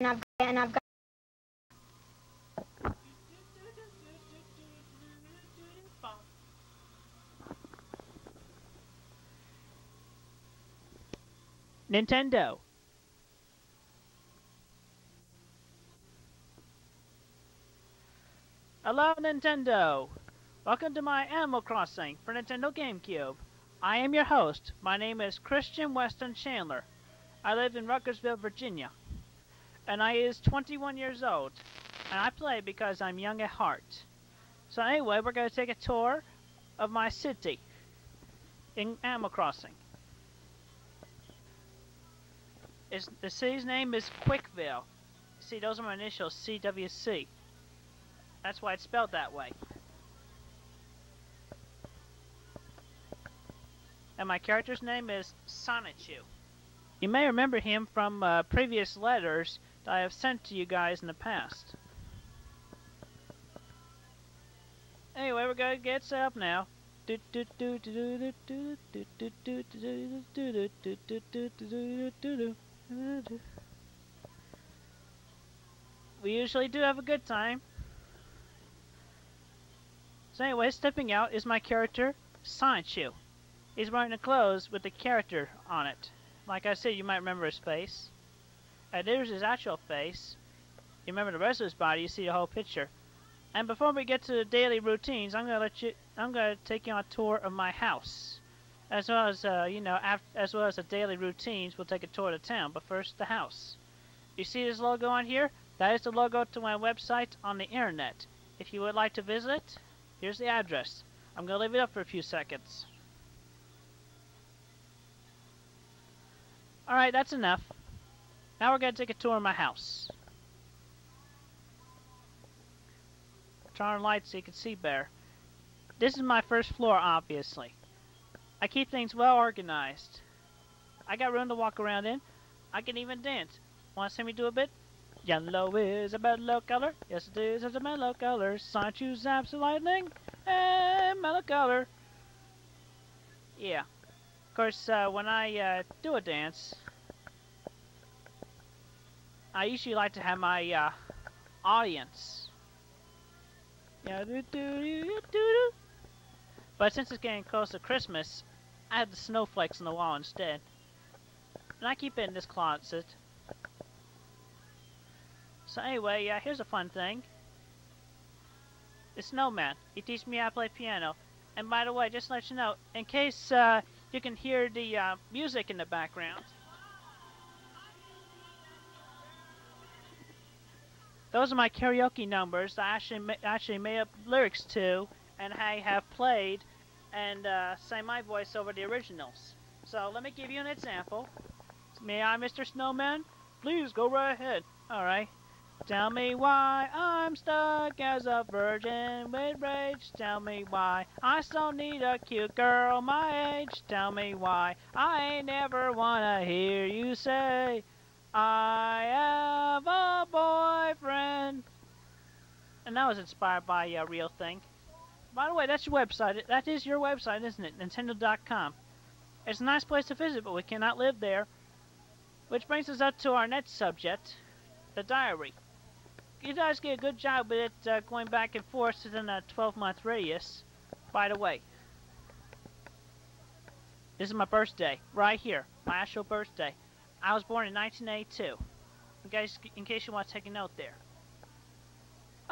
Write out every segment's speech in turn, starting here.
I've got Nintendo. Hello, Nintendo. Welcome to my Animal Crossing for Nintendo GameCube. I am your host. My name is Christian Weston Chandler. I live in Ruckersville, Virginia. And I is 21 years old. And I play because I'm young at heart. So anyway, we're going to take a tour of my city in Animal Crossing. The city's name is Quickville. See, those are my initials, CWC. That's why it's spelled that way. And my character's name is Sonichu. You may remember him from previous letters that I have sent to you guys in the past. Anyway, we're going to get set up now. We usually do have a good time. So anyway, stepping out is my character, Sonichu. He's wearing the clothes with the character on it. Like I said, you might remember his face. There's his actual face. You remember the rest of his body, you see the whole picture. And before we get to the daily routines, I'm gonna take you on a tour of my house. As well as as well as the daily routines, we'll take a tour of the town, but first the house. You see this logo on here? That is the logo to my website on the internet. If you would like to visit, here's the address. I'm gonna leave it up for a few seconds. Alright, that's enough. Now we're going to take a tour of my house. Turn on lights so you can see better. This is my first floor, obviously. I keep things well organized. I got room to walk around in. I can even dance. Want to see me do a bit? Yellow is a mellow color. Yes, it is. It's a mellow color. Sonichu zaps the lightning. And mellow color. Yeah. Of course, when I do a dance, I usually like to have my audience. Yeah, but since it's getting close to Christmas, I have the snowflakes on the wall instead. And I keep it in this closet. So anyway, here's a fun thing. The snowman. He teaches me how to play piano. And by the way, just to let you know, in case you can hear the music in the background. Those are my karaoke numbers that I actually made up lyrics to, and I have played and sang my voice over the originals. So let me give you an example. May I, Mr. Snowman? Please go right ahead. Alright. Tell me why I'm stuck as a virgin with rage. Tell me why I still need a cute girl my age. Tell me why I ain't never wanna hear you say I have a boyfriend. And that was inspired by a real thing. By the way, that's your website. That is your website, isn't it? Nintendo.com. It's a nice place to visit, but we cannot live there. Which brings us up to our next subject, the diary. You guys get a good job with it going back and forth within a 12-month radius. By the way, this is my birthday, right here, my actual birthday. I was born in 1982. In case you want to take a note there.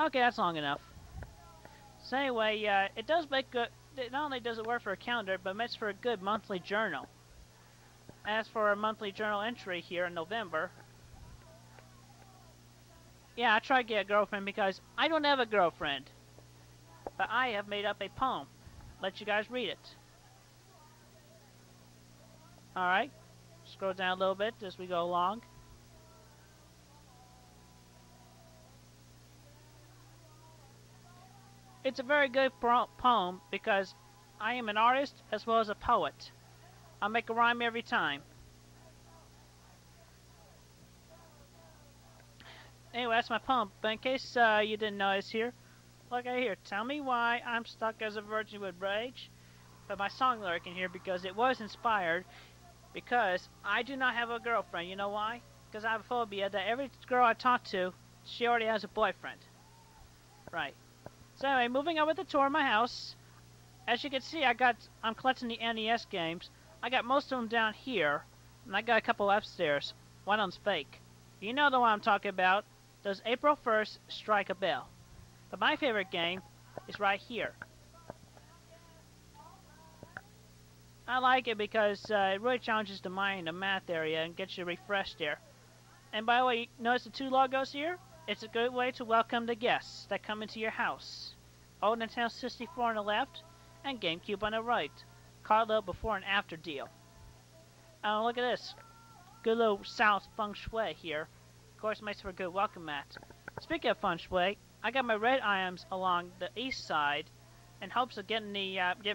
Okay, that's long enough. So anyway, it does make good. Not only does it work for a calendar, but it makes for a good monthly journal. As for a monthly journal entry here in November. Yeah, I tried to get a girlfriend because I don't have a girlfriend. But I have made up a poem. Let you guys read it. Alright. Scroll down a little bit as we go along. It's a very good poem because I am an artist as well as a poet. I'll make a rhyme every time. Anyway, that's my poem. But in case you didn't notice here, look right here. Tell me why I'm stuck as a virgin with rage. But my song lyric in here because it was inspired because I do not have a girlfriend. You know why? because I have a phobia that every girl I talk to, she already has a boyfriend. Right. So anyway, moving on with the tour of my house. As you can see, I'm collecting the NES games. I got most of them down here, and I got a couple upstairs. One of them's fake. You know the one I'm talking about. Does April 1st strike a bell? But my favorite game is right here. I like it because it really challenges the mind, the math area, and gets you refreshed there. And by the way, notice the two logos here? It's a good way to welcome the guests that come into your house. Old Nintendo 64 on the left, and GameCube on the right. Called a before and after deal. Oh, look at this. Good little south feng shui here. Of course, it makes for a good welcome mat. Speaking of feng shui, I got my red items along the east side in hopes of getting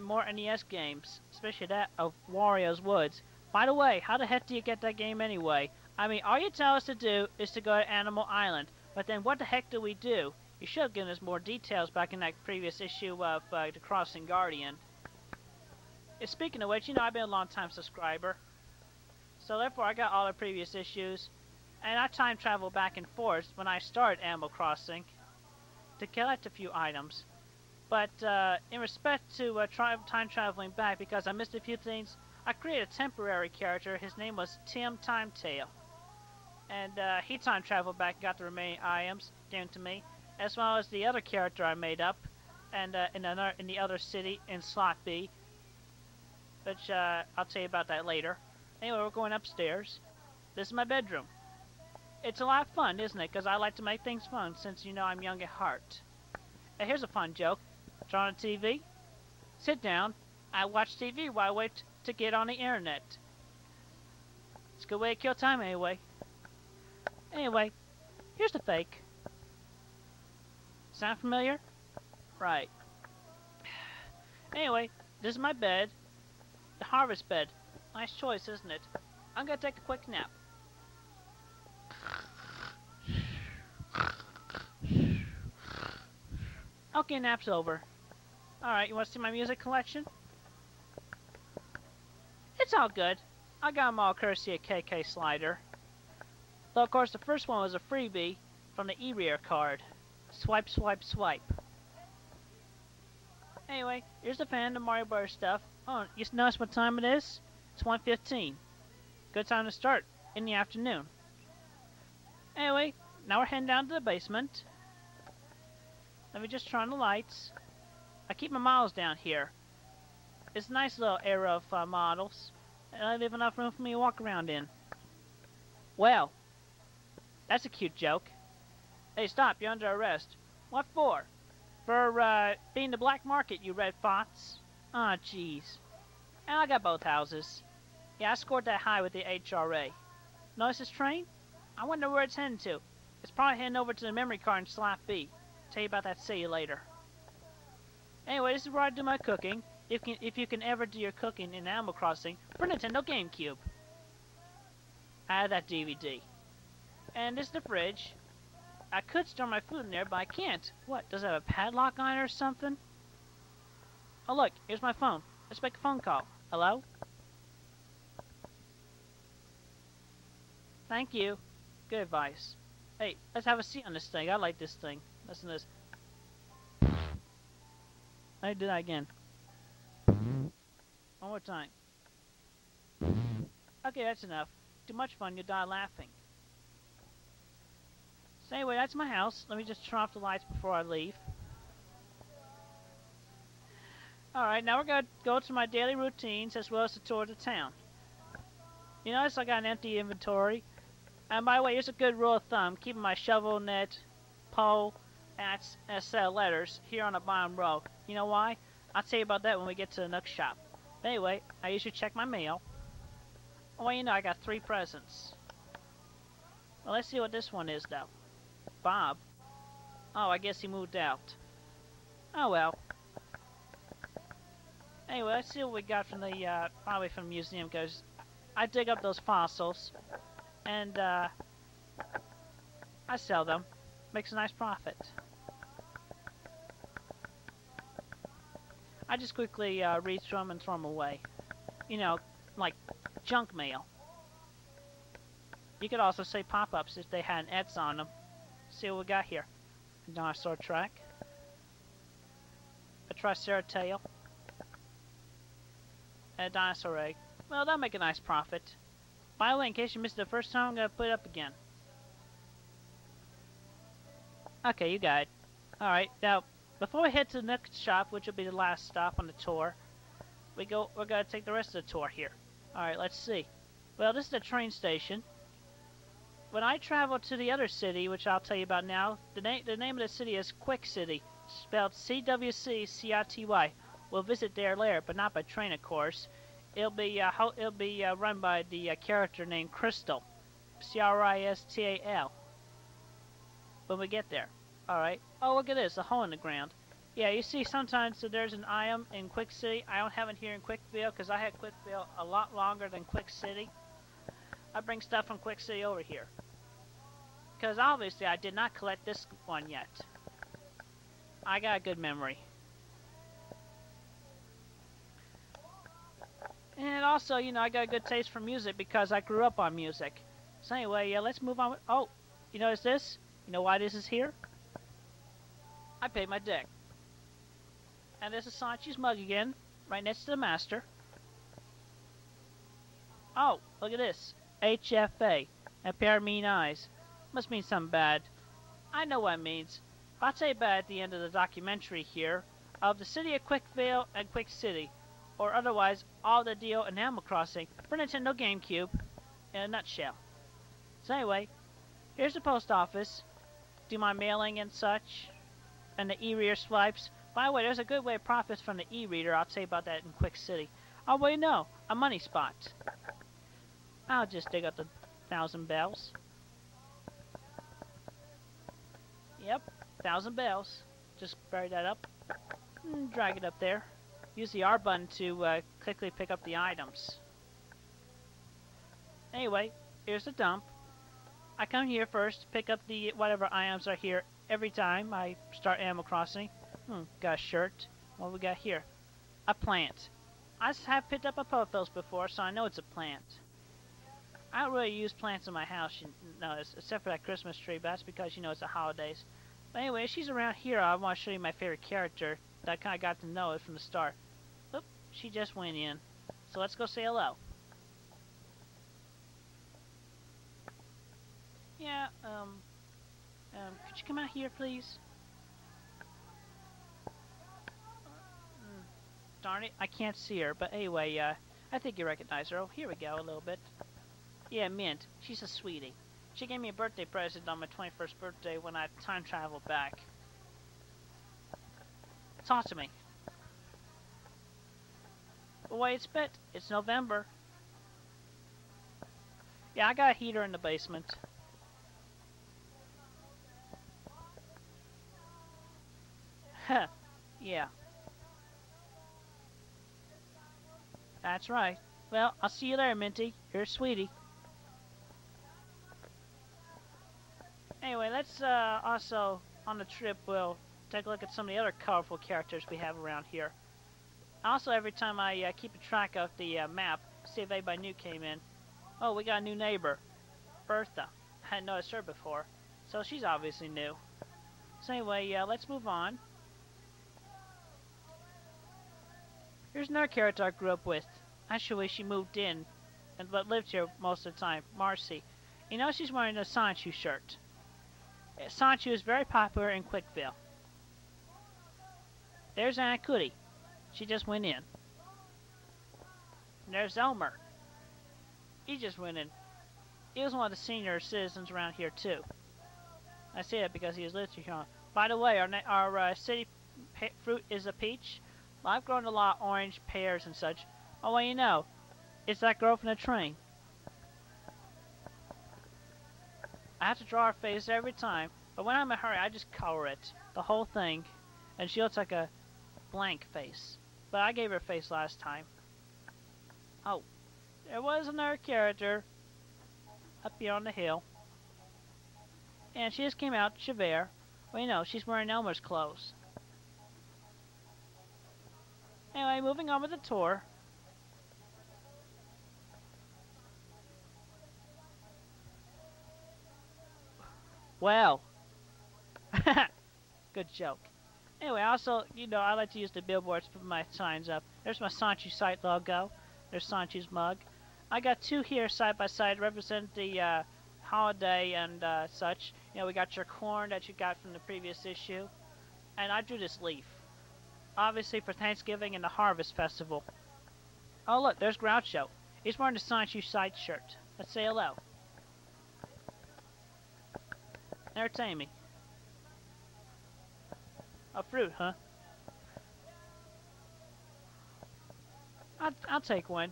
more NES games, especially that of Wario's Woods. By the way, how the heck do you get that game anyway? I mean, all you tell us to do is to go to Animal Island, but then what the heck do we do? You should have given us more details back in that previous issue of The Crossing Guardian. Speaking of which, you know, I've been a long-time subscriber, so therefore I got all the previous issues, and I time travel back and forth when I started Animal Crossing to collect a few items. But in respect to time traveling back, because I missed a few things, I created a temporary character. His name was Tim Timetail. And he time traveled back and got the remaining items given to me, as well as the other character I made up, and in the other city in Slot B, which I'll tell you about that later. Anyway, we're going upstairs. This is my bedroom. It's a lot of fun, isn't it? Because I like to make things fun, since you know I'm young at heart. And here's a fun joke. Turn on the TV, sit down, I watch TV while I wait to get on the internet. It's a good way to kill time anyway. Anyway, here's the fake. Sound familiar? Right. Anyway, this is my bed. The harvest bed. Nice choice, isn't it? I'm gonna take a quick nap. Okay, nap's over. Alright, you want to see my music collection? It's all good. I got them all courtesy of KK Slider. Though, of course, the first one was a freebie from the e-reader card. Swipe, swipe, swipe. Anyway, here's the fan of Mario Bros. Stuff. Oh, you notice what time it is? It's 1:15. Good time to start in the afternoon. Anyway, now we're heading down to the basement. Let me just turn on the lights. I keep my models down here. It's a nice little area of models, and I leave enough room for me to walk around in. Well, that's a cute joke. Hey, stop, you're under arrest. What for? For, being the black market, you red fox. Aw, jeez. And I got both houses. Yeah, I scored that high with the HRA. Notice this train? I wonder where it's heading to. It's probably heading over to the memory card in Slot B. Tell you about that city later. Anyway, this is where I do my cooking. If you can ever do your cooking in Animal Crossing for Nintendo GameCube. I have that DVD. And this is the fridge. I could store my food in there, but I can't. What, does it have a padlock on it or something? Oh look, here's my phone. Let's make a phone call. Hello? Thank you. Good advice. Hey, let's have a seat on this thing. I like this thing. Listen to this. I do that again. One more time. Okay, that's enough. Too much fun, you'll die laughing. So anyway, that's my house. Let me just turn off the lights before I leave. Alright, now we're going to go to my daily routines as well as the tour of the town. You notice I got an empty inventory. And by the way, here's a good rule of thumb. Keeping my shovel, net, pole, and a set of letters here on the bottom row. You know why? I'll tell you about that when we get to the Nook shop. But anyway, I usually check my mail. Well, you know, I got 3 presents. Well, let's see what this one is, though. Bob. Oh, I guess he moved out. Oh, well. Anyway, let's see what we got from the, probably from the museum, because I dig up those fossils, and, I sell them. Makes a nice profit. I just quickly, read through them and throw them away. You know, like junk mail. You could also say pop-ups if they had an X on them. See what we got here. A dinosaur track. A triceratops. And a dinosaur egg. Well, that'll make a nice profit. By the way, in case you missed it the first time, I'm going to put it up again. Okay, you got it. Alright, now, before we head to the next shop, which will be the last stop on the tour, we're going to take the rest of the tour here. Alright, let's see. Well, this is the train station. When I travel to the other city, which I'll tell you about now, the name of the city is Quick City, spelled CWC City. We'll visit there later, but not by train, of course. It'll be run by the character named Crystal, Cristal. When we get there. Alright. Oh, look at this, a hole in the ground. Yeah, you see sometimes there's an item in Quick City. I don't have it here in Quickville because I had Quickville a lot longer than Quick City. I bring stuff from Quick City over here. Because obviously I did not collect this one yet. I got a good memory. And also, you know, I got a good taste for music because I grew up on music. So anyway, yeah, let's move on. Oh, you notice this? You know why this is here? I paid my debt. And this is Sanchi's mug again, right next to the master. Oh, look at this. HFA. A pair of mean eyes. Must mean something bad. I know what it means. But I'll tell you about it at the end of the documentary here of the city of Quickville and Quick City, or otherwise all the deal in Animal Crossing for Nintendo GameCube in a nutshell. So anyway, here's the post office. Do my mailing and such, and the e-reader swipes. By the way, there's a good way of profits from the e-reader. I'll tell you about that in Quick City. Oh, wait, no, a money spot. I'll just dig up the 1,000 bells. Yep, 1,000 bells. Just bury that up. And drag it up there. Use the R button to quickly pick up the items. Anyway, here's the dump. I come here first to pick up the whatever items are here every time I start Animal Crossing. Got a shirt. What we got here? A plant. I have picked up a pothos before, so I know it's a plant. I don't really use plants in my house, you know, except for that Christmas tree, but that's because, you know, it's the holidays. But anyway, she's around here. I want to show you my favorite character that I kind of got to know it from the start. Oop, she just went in. So let's go say hello. Yeah, could you come out here, please? Darn it, I can't see her, but anyway, I think you recognize her. Oh, here we go, a little bit. Yeah, Mint. She's a sweetie. She gave me a birthday present on my 21st birthday when I time traveled back. Talk to me. But wait, it's November. Yeah, I got a heater in the basement. Huh. Yeah. That's right. Well, I'll see you there, Minty. You're a sweetie. Anyway, let's also, on the trip, we'll take a look at some of the other colorful characters we have around here. Also, every time I keep a track of the map, see if anybody new came in. Oh, we got a new neighbor. Bertha. I hadn't noticed her before, so she's obviously new. So anyway, let's move on. Here's another character I grew up with. Actually, she moved in, but lived here most of the time. Marcy. You know she's wearing a Sanchu shirt. Sanchu is very popular in Quickville. There's Anna Cootie. She just went in. And there's Elmer. He just went in. He was one of the senior citizens around here too. I say that because he was lived here. By the way, our city fruit is a peach. Well, I've grown a lot of orange, pears, and such. Oh, well, you know, it's that girl from the train. I have to draw her face every time, but when I'm in a hurry, I just color it, the whole thing, and she looks like a blank face. But I gave her a face last time. Oh, there was another character up here on the hill, and she just came out, Javert. Well, you know, she's wearing Elmer's clothes. Anyway, moving on with the tour. Well, good joke. Anyway, also, I like to use the billboards to put my signs up. There's my Sanchu site logo. There's Sanchu's mug. I got two here side by side represent the holiday and such. We got your corn that you got from the previous issue. And I drew this leaf. Obviously for Thanksgiving and the Harvest Festival. Oh look, there's Groucho. He's wearing the Sanchu site shirt. Let's say hello. Entertain me. A fruit, huh? I'll take one.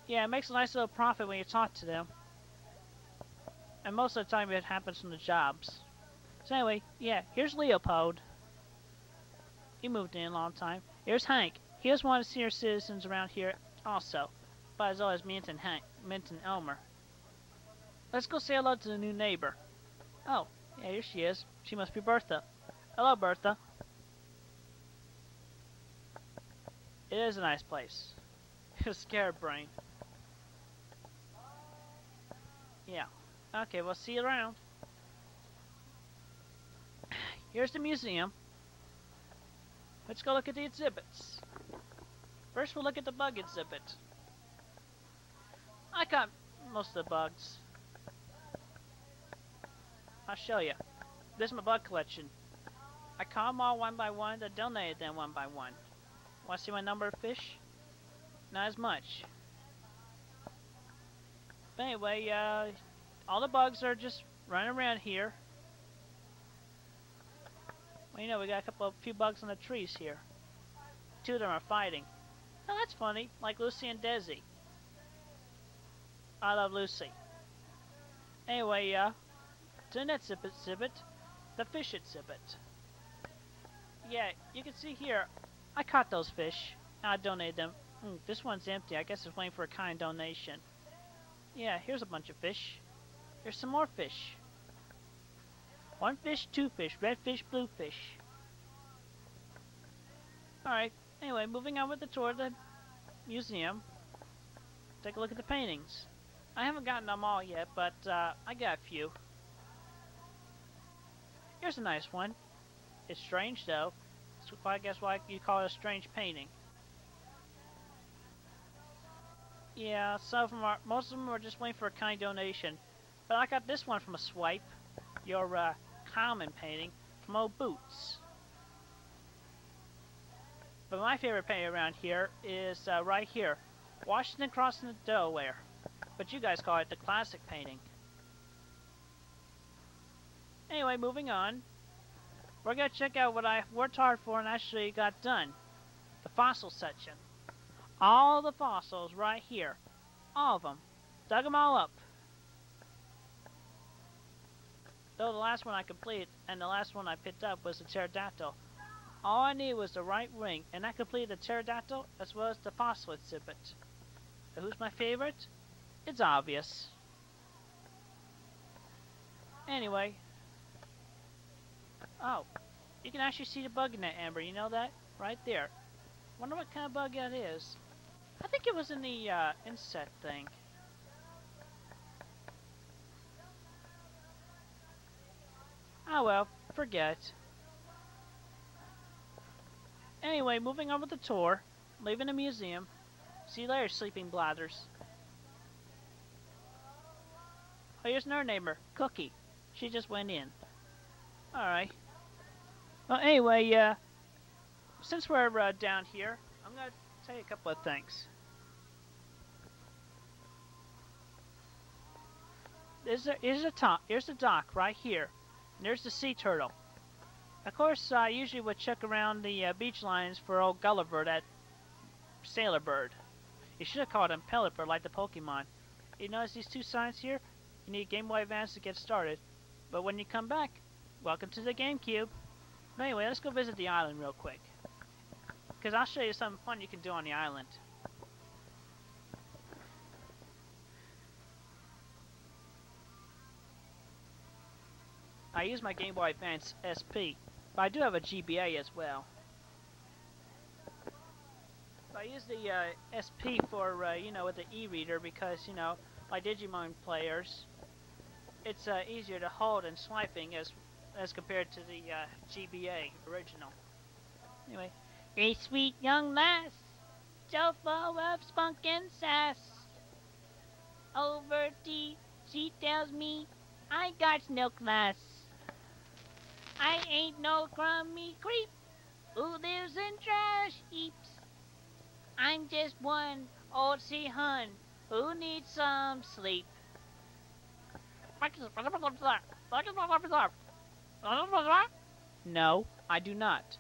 Yeah, it makes a nice little profit when you talk to them. And most of the time it happens from the jobs. So anyway, yeah, here's Leopold. He moved in a long time. Here's Hank. He was one of the senior citizens around here also. But as always, Mint and Elmer. Let's go say hello to the new neighbor. Oh, yeah, here she is. She must be Bertha. Hello, Bertha. It is a nice place. A scared brain. Yeah. Okay, we'll see you around. Here's the museum. Let's go look at the exhibits. First, we'll look at the bug exhibit. I caught most of the bugs. I'll show you. This is my bug collection. I caught them all one by one, then donated them one by one. Want to see my number of fish? Not as much. But anyway, all the bugs are just running around here. Well, we got a few bugs on the trees here. Two of them are fighting. Oh, that's funny. Like Lucy and Desi. I love Lucy. Anyway, to the next exhibit, the fish exhibit. Yeah, you can see here, I caught those fish. I donated them. This one's empty. I guess it's waiting for a kind donation. Yeah, here's a bunch of fish. Here's some more fish. One fish, two fish, red fish, blue fish. Alright, anyway, moving on with the tour of the museum. Take a look at the paintings. I haven't gotten them all yet, but I got a few. Here's a nice one. It's strange though. So I guess why you call it a strange painting. Yeah, some of them are, most of them are just waiting for a kind donation. But I got this one from a swipe. Your common painting from old Boots. But my favorite painting around here is right here. Washington crossing the Delaware. But you guys call it the classic painting. Anyway, moving on. We're going to check out what I worked hard for and actually got done. The fossil section. All the fossils right here. All of them. Dug them all up. Though the last one I completed and the last one I picked up was the pterodactyl. All I needed was the right ring, and I completed the pterodactyl as well as the fossil exhibit. And who's my favorite? It's obvious. Anyway. Oh, you can actually see the bug in that amber, you know that? Right there. Wonder what kind of bug that is. I think it was in the insect thing. Oh well, forget. Anyway, moving on with the tour, leaving the museum. See you later, sleeping bladders. Oh, here's another neighbor, Cookie. She just went in. Alright. Well, anyway, since we're down here, I'm going to tell you a couple of things. Here's the dock right here. And there's the sea turtle. Of course, I usually would check around the beach lines for old Gulliver, that sailor bird. You should have called him Pelipper like the Pokemon. You notice these two signs here? You need Game Boy Advance to get started. But when you come back, welcome to the GameCube. But anyway, let's go visit the island real quick. Because I'll show you something fun you can do on the island. I use my Game Boy Advance SP, but I do have a GBA as well. I use the SP for, with the e-reader because, my Digimon players, it's easier to hold and swiping as compared to the GBA original. Anyway, a sweet young lass, so full of spunk and sass. Over tea, she tells me I got no class. I ain't no crummy creep who lives in trash heaps. I'm just one old sea hun who needs some sleep. No, I do not.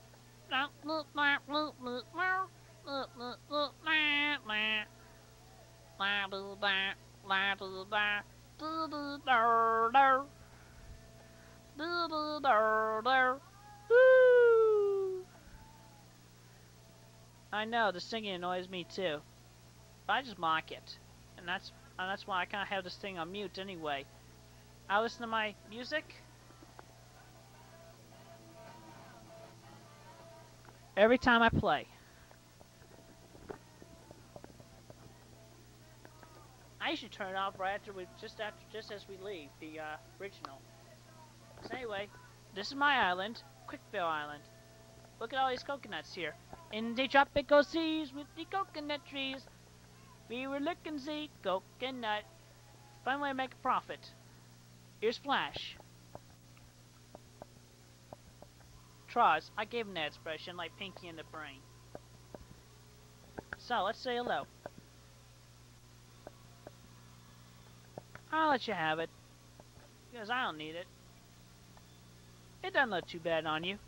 I know, the singing annoys me too. But I just mock it. And that's why I kinda have this thing on mute anyway. I listen to my music every time I play. I usually turn it off right after just as we leave the original. So anyway, this is my island, Quickville Island. Look at all these coconuts here. In the tropical seas with the coconut trees, we were looking the coconut. Fun way to make a profit. Here's Flash. Troz, I gave him that expression like Pinky in the Brain. So, let's say hello. I'll let you have it, because I don't need it. It doesn't look too bad on you.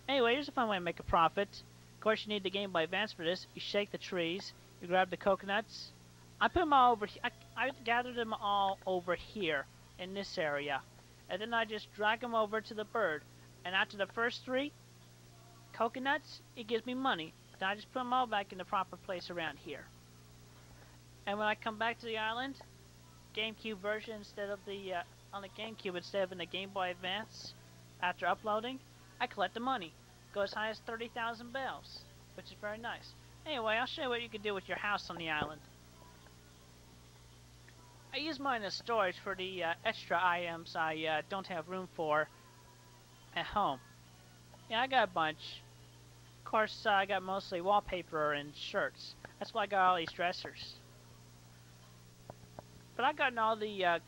Anyway, here's a fun way to make a profit. Of course, you need the Game Boy Advance for this. You shake the trees, you grab the coconuts. I put them all over here. I gathered them all over here in this area. And then I just drag them over to the bird. And after the first 3 coconuts, it gives me money. Then I just put them all back in the proper place around here. And when I come back to the island, GameCube version instead of the on the GameCube instead of in the Game Boy Advance, after uploading, I collect the money. Go as high as 30,000 bells, which is very nice. Anyway, I'll show you what you can do with your house on the island. I use mine as storage for the extra items I don't have room for at home. Yeah, I got a bunch. Of course, I got mostly wallpaper and shirts. That's why I got all these dressers. But I gotten all the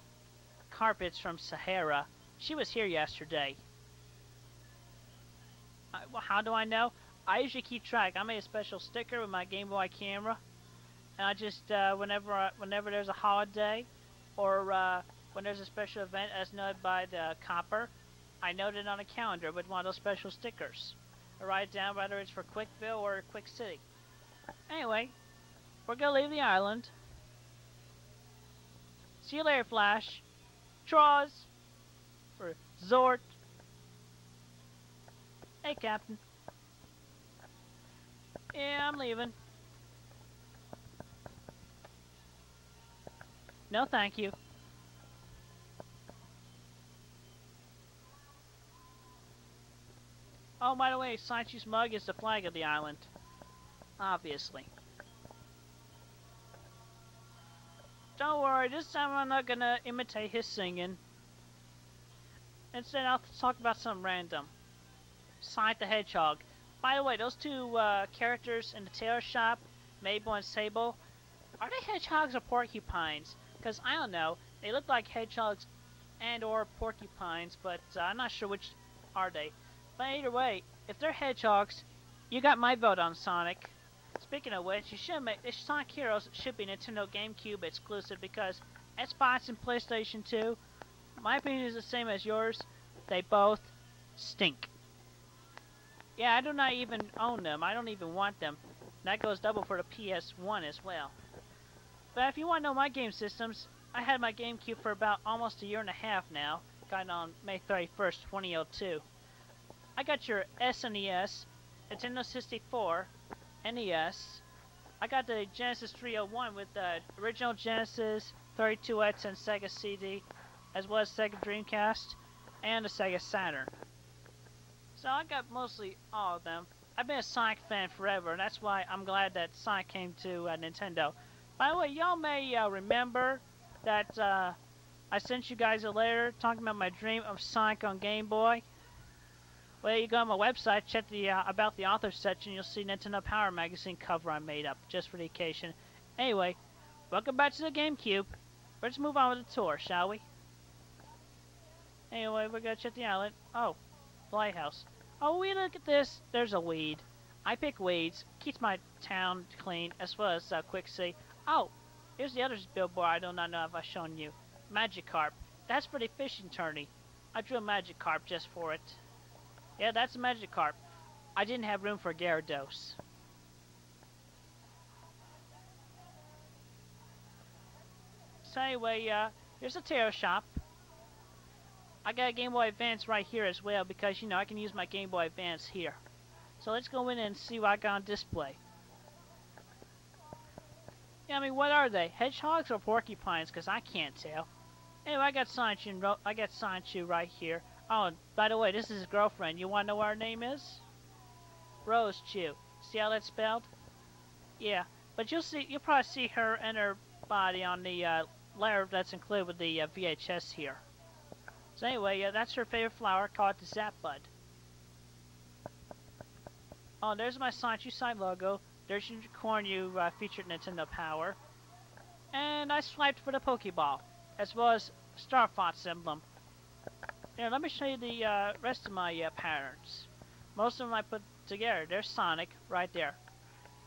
carpets from Sahara. She was here yesterday. Well, how do I know? I usually keep track. I made a special sticker with my Game Boy camera, and I just whenever there's a holiday, or when there's a special event as noted by the copper, I note it on a calendar with one of those special stickers. I write it down whether it's for Quickville or Quick City. Anyway, we're gonna leave the island. See you later, Flash. Troz. Or Zort. Hey, Captain. Yeah, I'm leaving. No, thank you. Oh, by the way, Saichi's mug is the flag of the island. Obviously. Don't worry, this time I'm not gonna imitate his singing. Instead, I'll talk about something random. Sonic the Hedgehog. By the way, those 2 characters in the tailor shop, Mabel and Sable, are they hedgehogs or porcupines? Because I don't know. They look like hedgehogs and or porcupines, but I'm not sure which are they. But either way, if they're hedgehogs, you got my vote on Sonic. Speaking of which, you should make Sonic Heroes should be Nintendo GameCube exclusive because Xbox and PlayStation 2, my opinion is the same as yours. They both stink. Yeah, I do not even own them. I don't even want them. That goes double for the PS1 as well. But if you want to know my game systems, I had my GameCube for about almost a year and a half now. Got it on May 31st, 2002. I got your SNES, Nintendo 64, NES. I got the Genesis 301 with the original Genesis, 32X, and Sega CD, as well as Sega Dreamcast, and the Sega Saturn. So I got mostly all of them. I've been a Sonic fan forever, and that's why I'm glad that Sonic came to Nintendo. By the way, y'all may remember that I sent you guys a letter talking about my dream of Sonic on Game Boy. Well, you go on my website, check the about the author section, you'll see Nintendo Power magazine cover I made up just for the occasion. Anyway, welcome back to the GameCube. Let's move on with the tour, shall we? Anyway, we're gonna check the island. Oh, the lighthouse. Oh, we look at this. There's a weed. I pick weeds. Keeps my town clean, as well as quick sea. Oh, here's the other billboard I do not know if I've shown you. Magikarp. That's for the fishing tourney. I drew a Magikarp just for it. Yeah, that's a Magikarp. I didn't have room for Gyarados. So anyway, here's a tarot shop. I got a Game Boy Advance right here as well because, you know, I can use my Game Boy Advance here. So let's go in and see what I got on display. Yeah, I mean, what are they? Hedgehogs or porcupines? Because I can't tell. Anyway, I got Sanchu right here. Oh, and by the way, this is his girlfriend. You want to know what her name is? Rose Chew. See how that's spelled? Yeah, but you'll probably see her and her body on the letter that's included with the VHS here. So anyway, that's her favorite flower. Call it the Zap Bud. Oh, there's my Sanchu side logo. There's your corn you featured Nintendo Power. And I swiped for the Pokeball, as well as Star Fox emblem. Here, let me show you the rest of my patterns. Most of them I put together. There's Sonic, right there.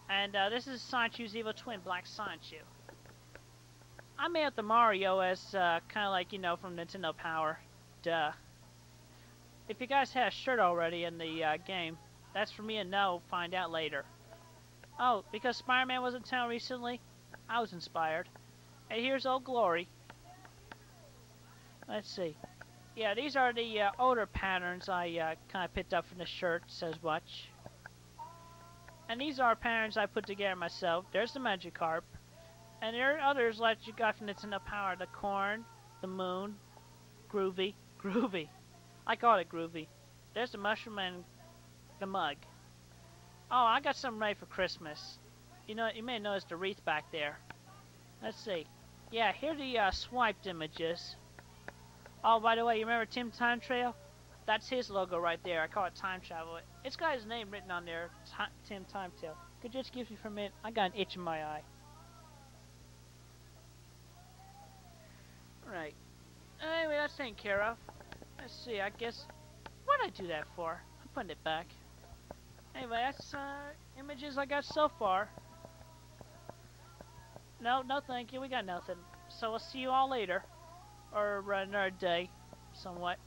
And this is Sanchu's evil twin, Black Sanchu. I made up the Mario as kind of like, you know, from Nintendo Power. Duh. If you guys had a shirt already in the game, that's for me and no, find out later. Oh, because Spider-Man was in town recently, I was inspired. And here's Old Glory. Let's see. Yeah, these are the older patterns I kind of picked up from the shirt, says much. And these are patterns I put together myself. There's the Magikarp. And there are others like you got from Nintendo Power. The corn, the moon, Groovy. Groovy. I call it Groovy. There's the mushroom and the mug. Oh, I got something ready for Christmas. You know, you may notice the wreath back there. Let's see. Yeah, here are the swiped images. Oh, by the way, you remember Tim Time Trail? That's his logo right there. I call it Time Travel. It's got his name written on there, Tim Time Trail. Could you just excuse me for a minute? I got an itch in my eye. Right. Anyway, that's taken care of. Let's see, I guess... What'd I do that for? I'm putting it back. Anyway, that's images I got so far. No thank you, we got nothing. So we'll see you all later. Or another day, somewhat.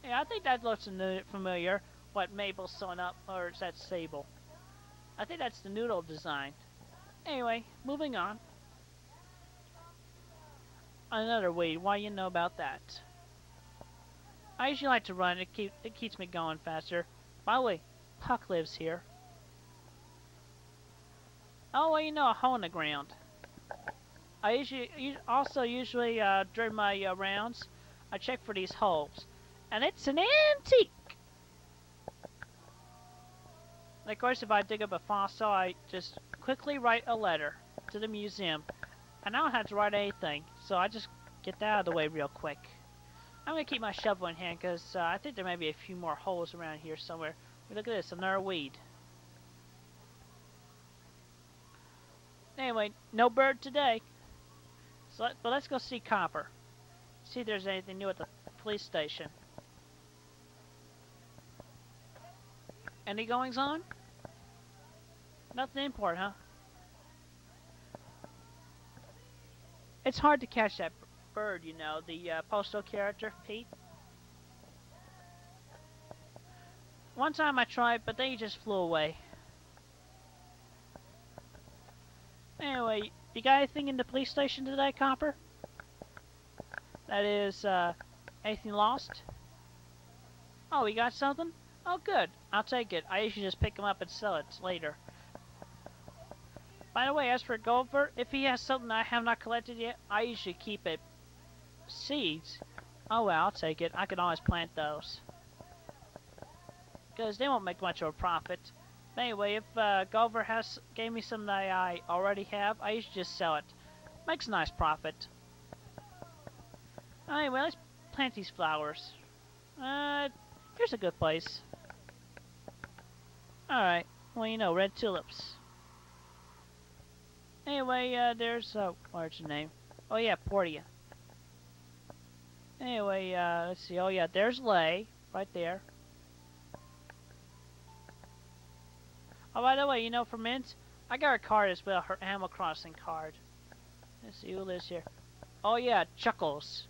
Yeah, I think that looks familiar. What Mabel's sewing up, or is that Sable? I think that's the noodle design. Anyway, moving on. Another weed. Why you know about that? I usually like to run. It keeps me going faster. By the way, Puck lives here. Oh, well, you know, a hole in the ground. I usually during my rounds, I check for these holes, and it's an antique. And of course, if I dig up a fossil, I just quickly write a letter to the museum. And I don't have to write anything, so I just get that out of the way real quick. I'm going to keep my shovel in hand, because I think there may be a few more holes around here somewhere. Look at this, another weed. Anyway, no bird today. So, but let's go see Copper. See if there's anything new at the police station. Any goings on? Nothing important, huh? It's hard to catch that bird, you know, the postal character, Pete. One time I tried, but then he just flew away. Anyway, you got anything in the police station today, Copper? That is, anything lost? Oh, you got something? Oh, good. I'll take it. I usually just pick them up and sell it later. By the way, as for Gulliver, if he has something I have not collected yet, I usually keep it. Seeds? Oh well, I'll take it. I can always plant those. Because they won't make much of a profit. But anyway, if Gulliver gave me something that I already have, I usually just sell it. Makes a nice profit. Anyway, let's plant these flowers. Here's a good place. Alright, well, you know, red tulips. Anyway, there's, what's your name? Oh yeah, Portia. Anyway, let's see, oh yeah, there's Lay, right there. Oh, by the way, you know, for Mint, I got her card as well, her Animal Crossing card. Let's see who lives here. Oh yeah, Chuckles.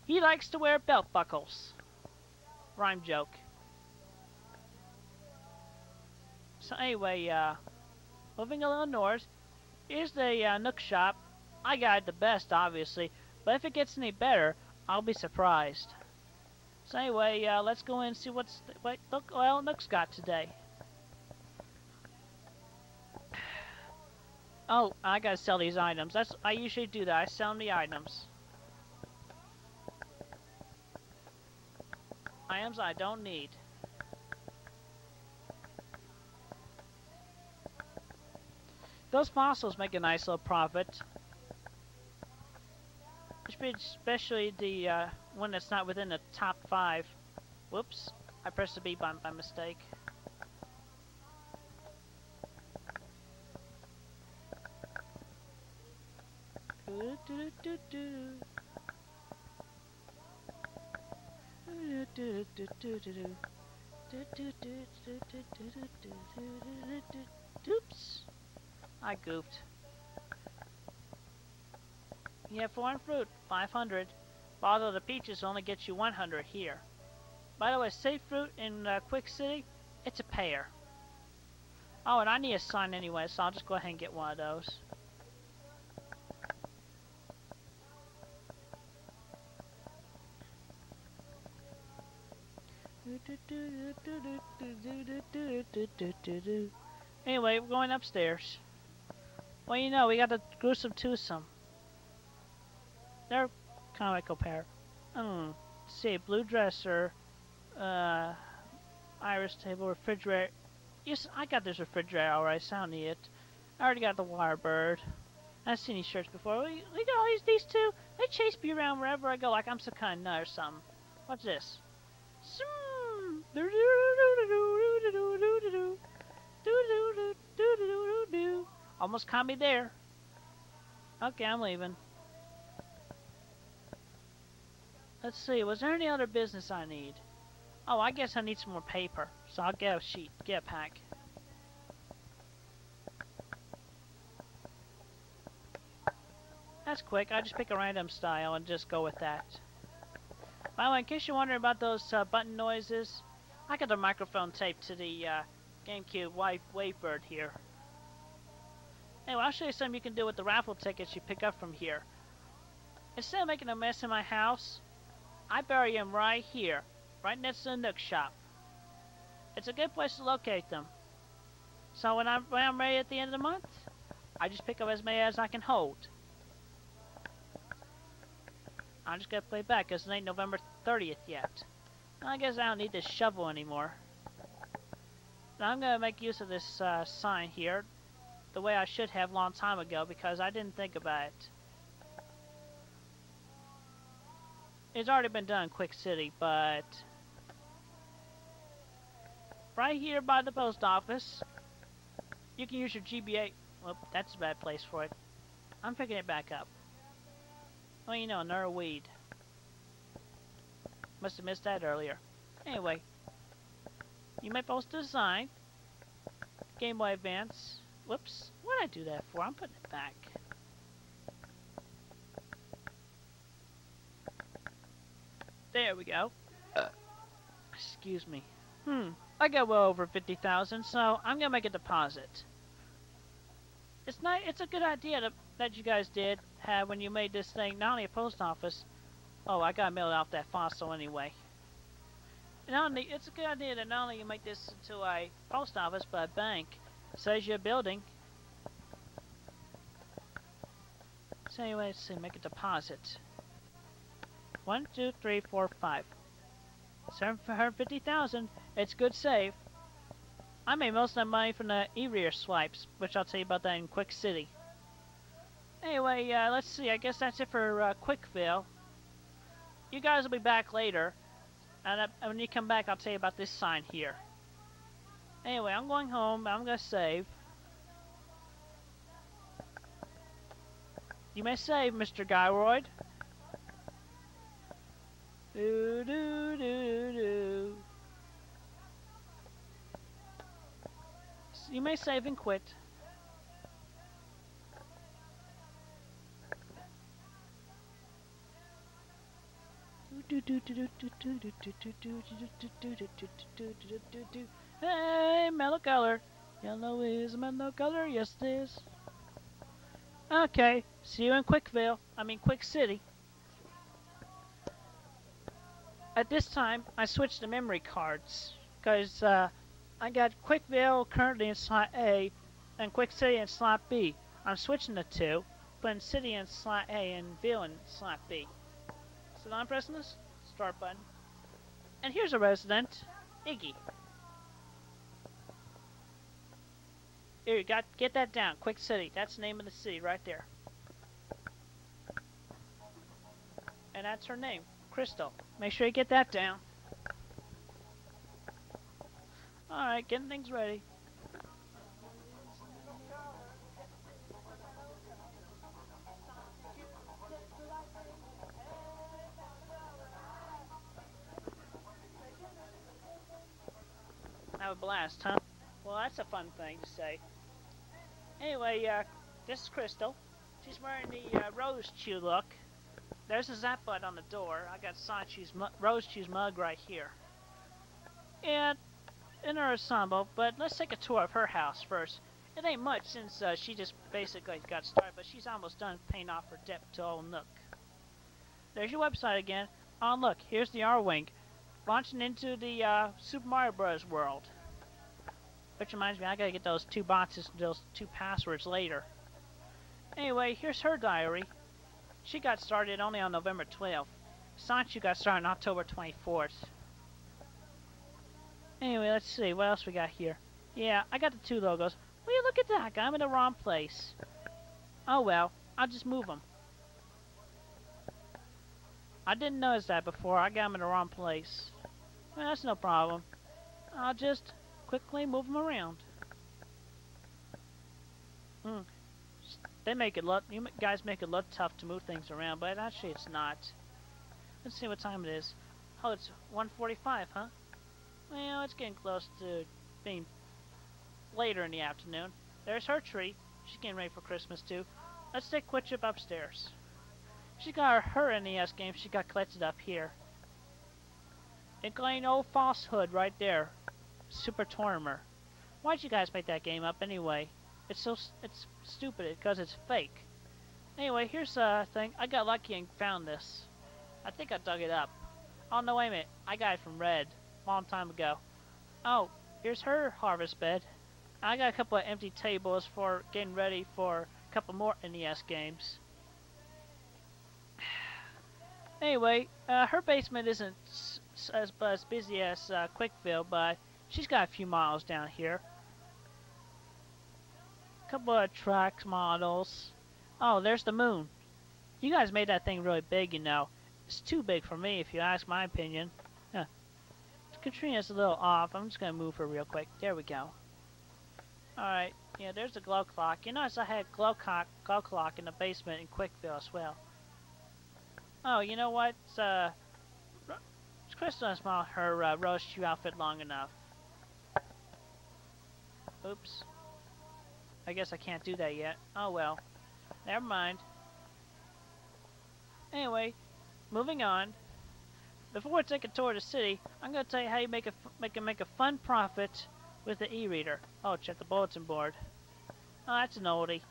He likes to wear belt buckles. Rhyme joke. So anyway, moving a little north, here's the Nook shop. I got it the best, obviously, but if it gets any better, I'll be surprised. So anyway, let's go in and see what Nook's got today. Oh, I gotta sell these items. I usually do that. I sell the items. Items I don't need. Those fossils make a nice little profit. Especially the one that's not within the top 5. Whoops, I pressed the B button by mistake. Oops, I goofed. You have foreign fruit, 500. Although the peaches only get you 100 here. By the way, safe fruit in Quick City, it's a pear. Oh, and I need a sign anyway, so I'll just go ahead and get one of those. Anyway, we're going upstairs. Well, you know, we got the gruesome twosome. They're kind of like a pair. Let's see, blue dresser, iris table, refrigerator. Yes, I got this refrigerator alright, so I don't need it. I already got the wire bird. I've seen these shirts before. Look at all these two. They chase me around wherever I go like I'm some kind of nut or something. What's this? Almost caught me there. Okay, I'm leaving. Let's see, was there any other business I need? Oh, I guess I need some more paper. So I'll get a sheet, get a pack. That's quick, I just pick a random style and just go with that. By the way, in case you're wondering about those button noises, I got the microphone taped to the GameCube Wavebird here. Anyway, I'll show you something you can do with the raffle tickets you pick up from here. Instead of making a mess in my house, I bury them right here, right next to the Nook shop. It's a good place to locate them. So when I'm ready at the end of the month, I just pick up as many as I can hold. I'm just gonna play back because it ain't November 30th yet. I guess I don't need this shovel anymore. Now I'm gonna make use of this sign here the way I should have a long time ago because I didn't think about it. It's already been done in Quick City, but right here by the post office, you can use your GBA. Well, that's a bad place for it. I'm picking it back up. Well, you know, another weed. Must have missed that earlier. Anyway, you may post a sign. Game Boy Advance. Whoops. What did I do that for? I'm putting it back. There we go. Excuse me. I got well over 50,000, so I'm gonna make a deposit. It's not. It's a good idea that you guys did have when you made this thing. Not only a post office. Oh, I gotta mail it off that fossil anyway. And it's a good idea that not only you make this into a post office, but a bank. Saves you a building. So anyway, let's see. Make a deposit. 1, 2, 3, 4, 5. 750,000. It's good save. I made most of that money from the e-reader swipes, which I'll tell you about that in Quick City. Anyway, let's see. I guess that's it for Quickville. You guys will be back later, and when you come back, I'll tell you about this sign here. Anyway, I'm going home. I'm gonna save. You may save, Mr. Gyroid. Do do do do. You may save and quit. Hey, mellow color. Yellow is a mellow color. Yes, it is. Okay, see you in Quick City. At this time, I switched to memory cards because I got Quickville currently in slot A and Quick City in slot B. I'm switching the two, putting City in slot A and Ville in slot B. So now I'm pressing this start button. And here's a resident, Iggy. Here, you get that down. Quick City. That's the name of the city right there. And that's her name, Crystal. Make sure you get that down. Alright, getting things ready. Have a blast, huh? Well, that's a fun thing to say. Anyway, this is Crystal. She's wearing the Rose Chew look. There's a zap button on the door. I got Rose Chew's mug right here. And in her ensemble, but let's take a tour of her house first. It ain't much since she just basically got started, but she's almost done paying off her debt to old Nook. There's your website again. Oh, look, here's the R-Wing, launching into the Super Mario Bros. World. Which reminds me, I gotta get those two passwords later. Anyway, here's her diary. She got started only on November 12th. Sanchu got started on October 24th. Anyway, let's see, what else we got here? Yeah, I got the two logos. Will you look at that? I'm in the wrong place. Oh well, I'll just move them. I didn't notice that before. I got them in the wrong place. Well, that's no problem. I'll just quickly move them around. They make it look, you guys make it look tough to move things around, but actually it's not. Let's see what time it is. Oh, it's 1:45, huh? Well, it's getting close to being later in the afternoon. There's her tree. She's getting ready for Christmas too. Let's take Quitchup upstairs. She got her NES game she got collected up here. Including old falsehood right there. Super Tormer. Why'd you guys make that game up anyway? It's stupid because it's fake. Anyway, here's a thing. I got lucky and found this. I think I dug it up. Oh no, wait a minute. I got it from Red. Long time ago. Oh, here's her harvest bed. I got a couple of empty tables for getting ready for a couple more NES games. Anyway, her basement isn't as busy as Quickville, but she's got a few models down here. Couple of truck models. Oh, there's the moon. You guys made that thing really big, you know. It's too big for me, if you ask my opinion. Huh. Katrina's a little off. I'm just gonna move her real quick. There we go. Alright, yeah, there's the glow clock. You notice I had glow clock in the basement in Quickville as well. Oh, you know what? Crystal has modeled her Rose Chew outfit long enough. Oops. I guess I can't do that yet. Oh well. Never mind. Anyway, moving on. Before I take a tour of the city, I'm going to tell you how you make a fun profit with the e-reader. Oh, check the bulletin board. Oh, that's an oldie.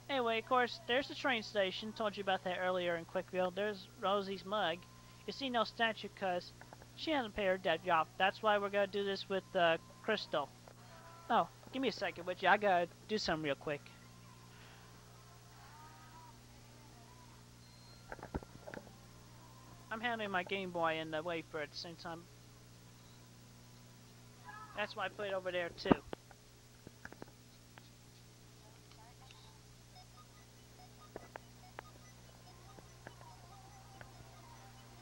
Anyway, of course, there's the train station. Told you about that earlier in Quickville. There's Rosie's mug. You see no statue because she hasn't paid her debt off. That's why we're going to do this with Crystal. Oh, give me a second, would you? I got to do something real quick. I'm handling my Game Boy and the wafer at the same time. That's why I put it over there too.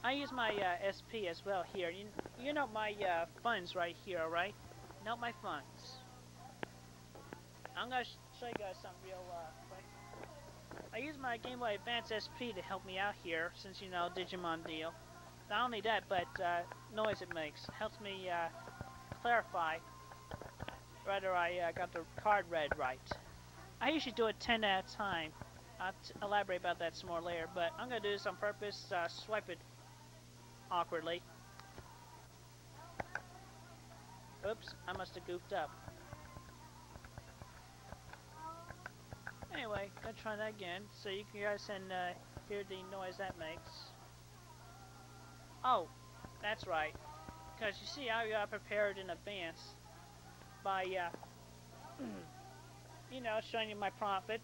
I use my SP as well here. You know my funds right here, alright? Note my funds. I'm gonna show you guys something real quick. I use my Game Boy Advance SP to help me out here, since you know Digimon deal. Not only that, but noise it makes helps me clarify whether I got the card read right. I usually do it 10 at a time. I'll elaborate about that some more later, but I'm gonna do this on purpose. Swipe it awkwardly. Oops, I must have goofed up. Anyway, gonna try that again, so you guys can hear the noise that makes. Oh, that's right. Because you see, I got prepared in advance by, you know, showing you my profit.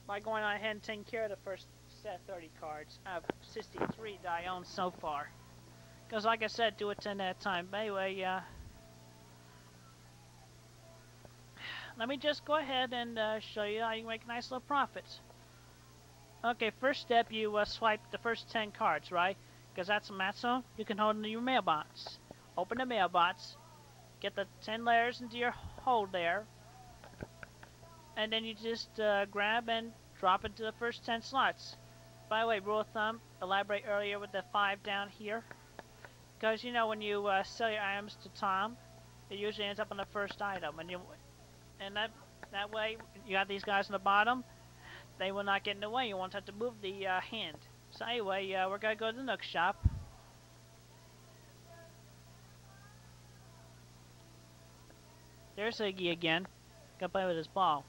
By going on ahead and taking care of the first set of 30 cards out of 63 that I own so far. Because like I said, do it 10 at a time. But anyway, let me just go ahead and show you how you make nice little profits. Okay, first step, you swipe the first 10 cards, right? Because that's a maximum you can hold in your mailbox. Open the mailbox, get the 10 layers into your hole there, and then you just grab and drop into the first 10 slots. By the way, rule of thumb, elaborate earlier with the 5 down here. Because you know when you sell your items to Tom, it usually ends up on the first item, and that way you got these guys on the bottom. They will not get in the way. You won't have to move the hand. So anyway, we're gonna go to the Nook shop. There's Iggy again. Gonna play with his ball.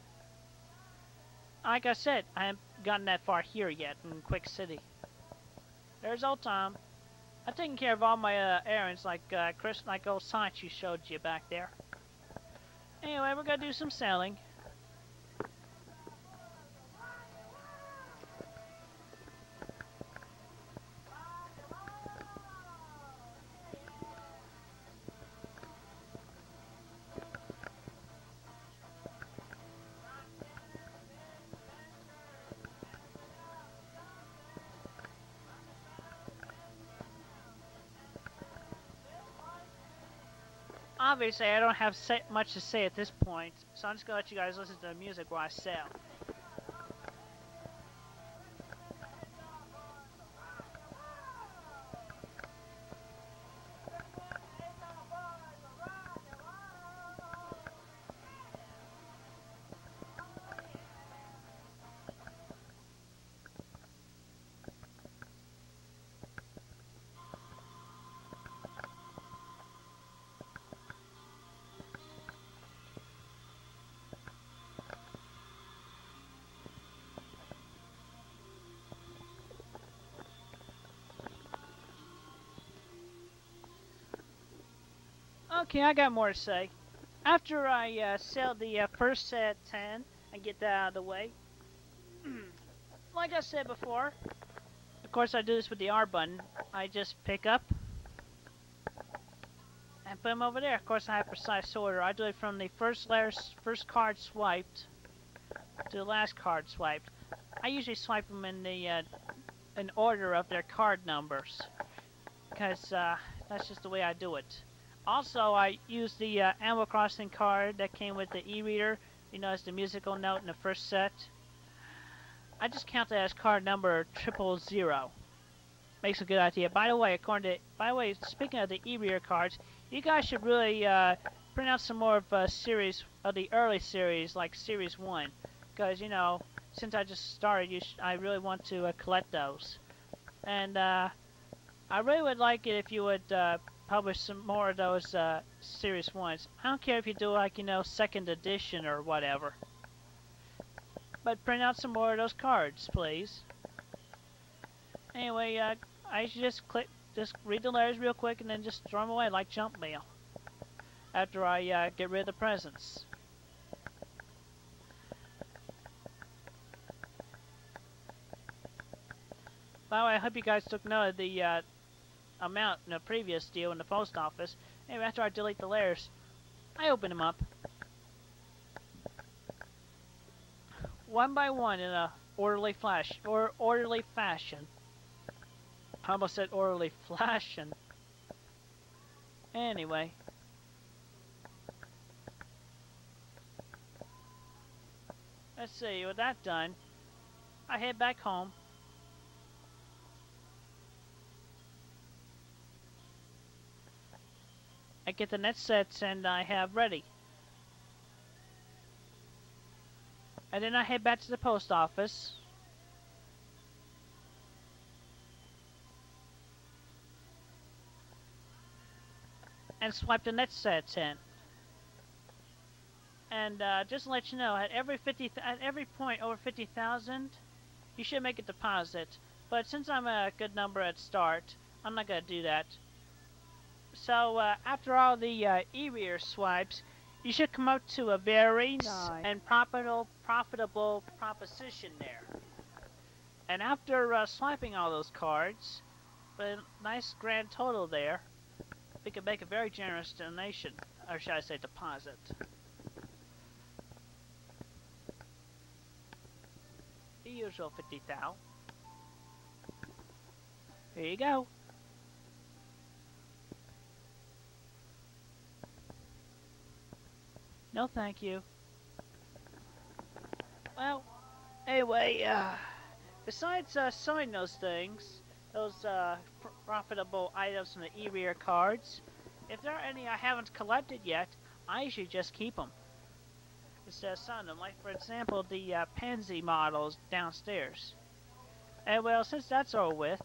Like I said, I haven't gotten that far here yet in Quick City. There's old Tom. I'm taking care of all my errands like Chris, like old Sanchi showed you back there. Anyway, we're gonna do some selling. Obviously, I don't have much to say at this point, so I'm just gonna let you guys listen to the music while I sell. Okay, I got more to say. After I sell the first set 10 and get that out of the way, like I said before, of course I do this with the R button. I just pick up and put them over there. Of course I have precise order. I do it from the first card swiped to the last card swiped. I usually swipe them in the in order of their card numbers, because that's just the way I do it. Also, I use the Animal Crossing card that came with the e-reader. You know, it's the musical note in the first set. I just count that as card number 000. Makes a good idea. By the way, speaking of the e-reader cards, you guys should really print out some more of series of the early series, like Series 1, because you know, since I just started, I really want to collect those. And I really would like it if you would publish some more of those Series 1s. I don't care if you do, like, you know, second edition or whatever. But print out some more of those cards, please. Anyway, I should just read the letters real quick and then just throw them away like junk mail. After I get rid of the presents. By the way, I hope you guys took note of the amount in the previous deal in the post office. Anyway, after I delete the layers, I open them up one by one in a orderly fashion. I almost said orderly fashion. Anyway. Let's see, with that done, I head back home. I get the net sets and I have ready. And then I head back to the post office. And swipe the net sets in. And just to let you know, at every point over 50,000, you should make a deposit. But since I'm a good number at start, I'm not going to do that. So after all the e-reader swipes, you should come up to a very nice and profitable proposition there. And after swiping all those cards, with a nice grand total there, we can make a very generous donation, or should I say deposit. The usual 50,000. Here you go. No, thank you. Well, anyway, besides selling those things, those profitable items from the e-reader cards, if there are any I haven't collected yet, I usually just keep them. Instead of selling them, like for example, the Pansy models downstairs. And well, since that's all with,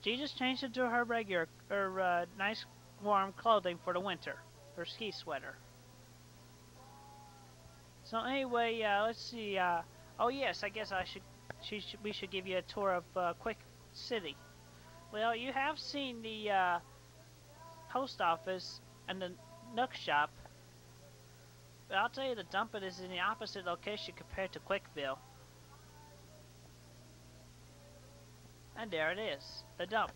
she just changed into her regular, nice warm clothing for the winter, her ski sweater. So anyway, let's see. Oh yes, I guess we should give you a tour of Quick City. Well, you have seen the post office and the Nook shop, but I'll tell you the dump is in the opposite location compared to Quickville. And there it is, the dump.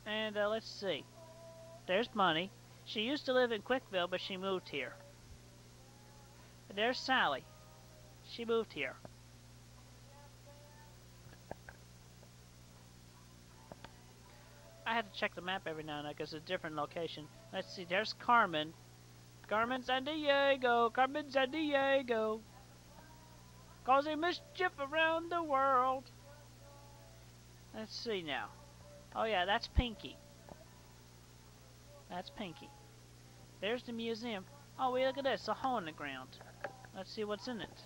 And let's see. There's Money. She used to live in Quickville, but she moved here. And there's Sally. She moved here. I had to check the map every now and then because it's a different location. Let's see. There's Carmen. Carmen Sandiego. Carmen Sandiego. Causing mischief around the world. Let's see now. Oh yeah, that's Pinky. That's Pinky. There's the museum. Oh wait, look at this, a hole in the ground. Let's see what's in it.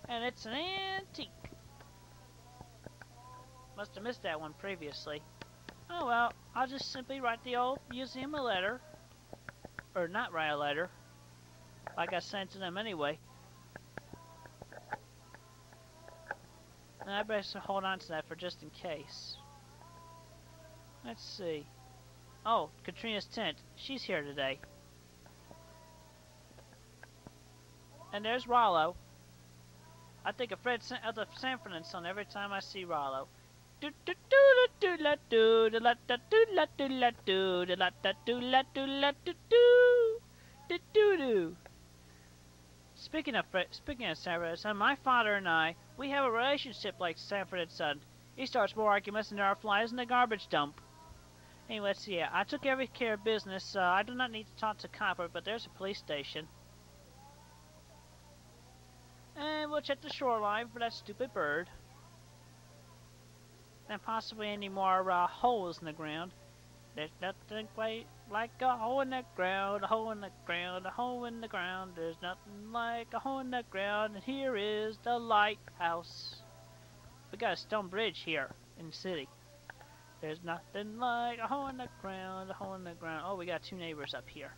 And it's an antique. Must have missed that one previously. Oh well, I'll just simply write the old museum a letter. Or not write a letter. Like I sent to them anyway. And I better hold on to that for just in case. Let's see. Oh, Katrina's tent. She's here today. And there's Rollo. I think of the Sanford song every time I see Rollo. Speaking of Sanford Son, my father and I, we have a relationship like Sanford and Son. He starts more arguments than there are flies in the garbage dump. Anyway, let's see. I took every care of business. I do not need to talk to Copper, but there's a police station. And we'll check the shoreline for that stupid bird. And possibly any more holes in the ground. There's nothing quite like a hole in the ground, a hole in the ground, a hole in the ground. There's nothing like a hole in the ground, and here is the lighthouse. We got a stone bridge here in the city. There's nothing like a hole in the ground, a hole in the ground. Oh, we got two neighbors up here.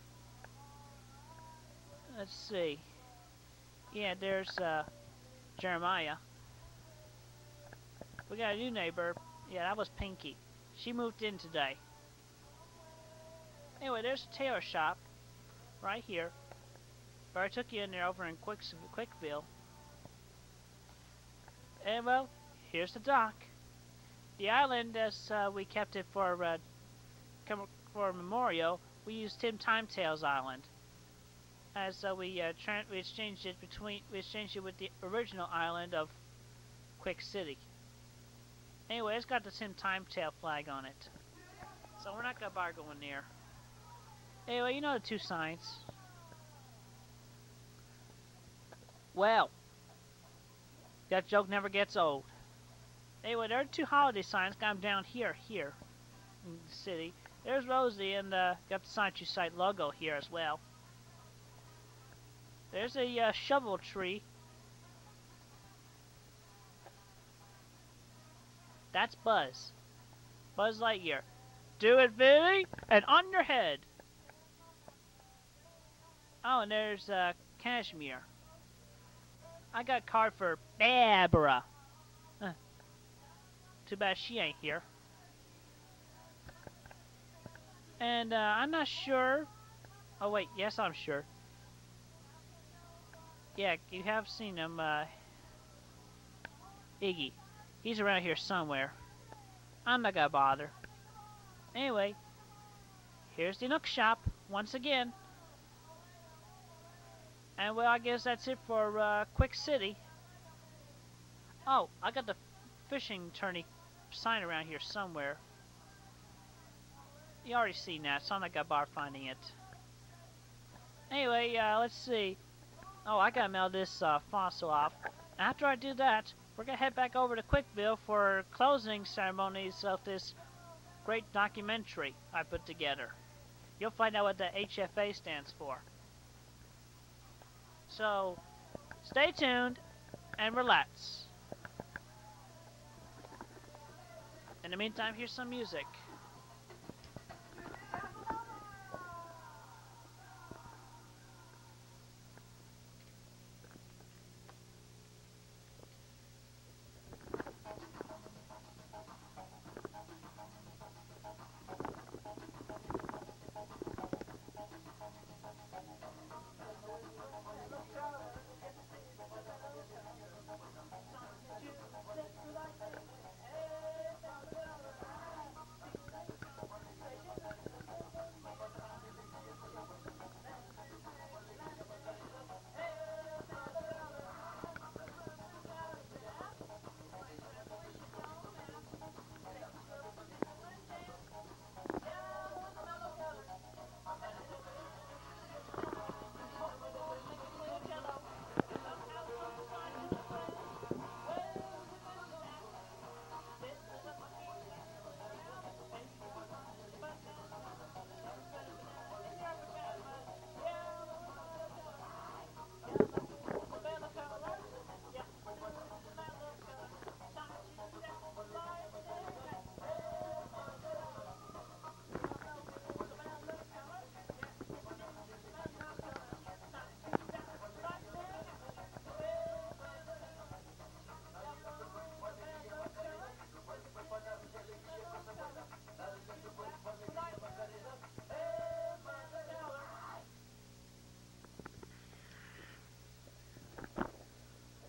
Let's see. Yeah, there's Jeremiah. We got a new neighbor. Yeah, that was Pinky. She moved in today. Anyway, there's a tailor shop right here. But I took you in there over in Quickville. And well, here's the dock. The island, as we kept it for a memorial, we used Tim Timetail's island. As we exchanged it with the original island of Quick City. Anyway, it's got the Tim Timetail flag on it, so we're not gonna bother going there. Anyway, you know the two signs. Well, that joke never gets old. Anyway, there are two holiday signs got down here in the city. There's Rosie, and got the CWC City logo here as well. There's a shovel tree. That's Buzz. Buzz Lightyear. Do it, Billy, and on your head. Oh, and there's Cashmere. I got a card for Barbara. Too bad she ain't here. And I'm not sure. Oh wait, yes I'm sure. Yeah, you have seen him, Iggy. He's around here somewhere. I'm not gonna bother. Anyway, here's the Nook Shop once again. And well, I guess that's it for Quick City. Oh, I got the fishing tourney sign around here somewhere. You already seen that, so I'm not gonna bother finding it. Anyway, let's see. Oh, I gotta mail this fossil off. After I do that, we're gonna head back over to Quickville for closing ceremonies of this great documentary I put together. You'll find out what the HFA stands for. So, stay tuned and relax. In the meantime, here's some music.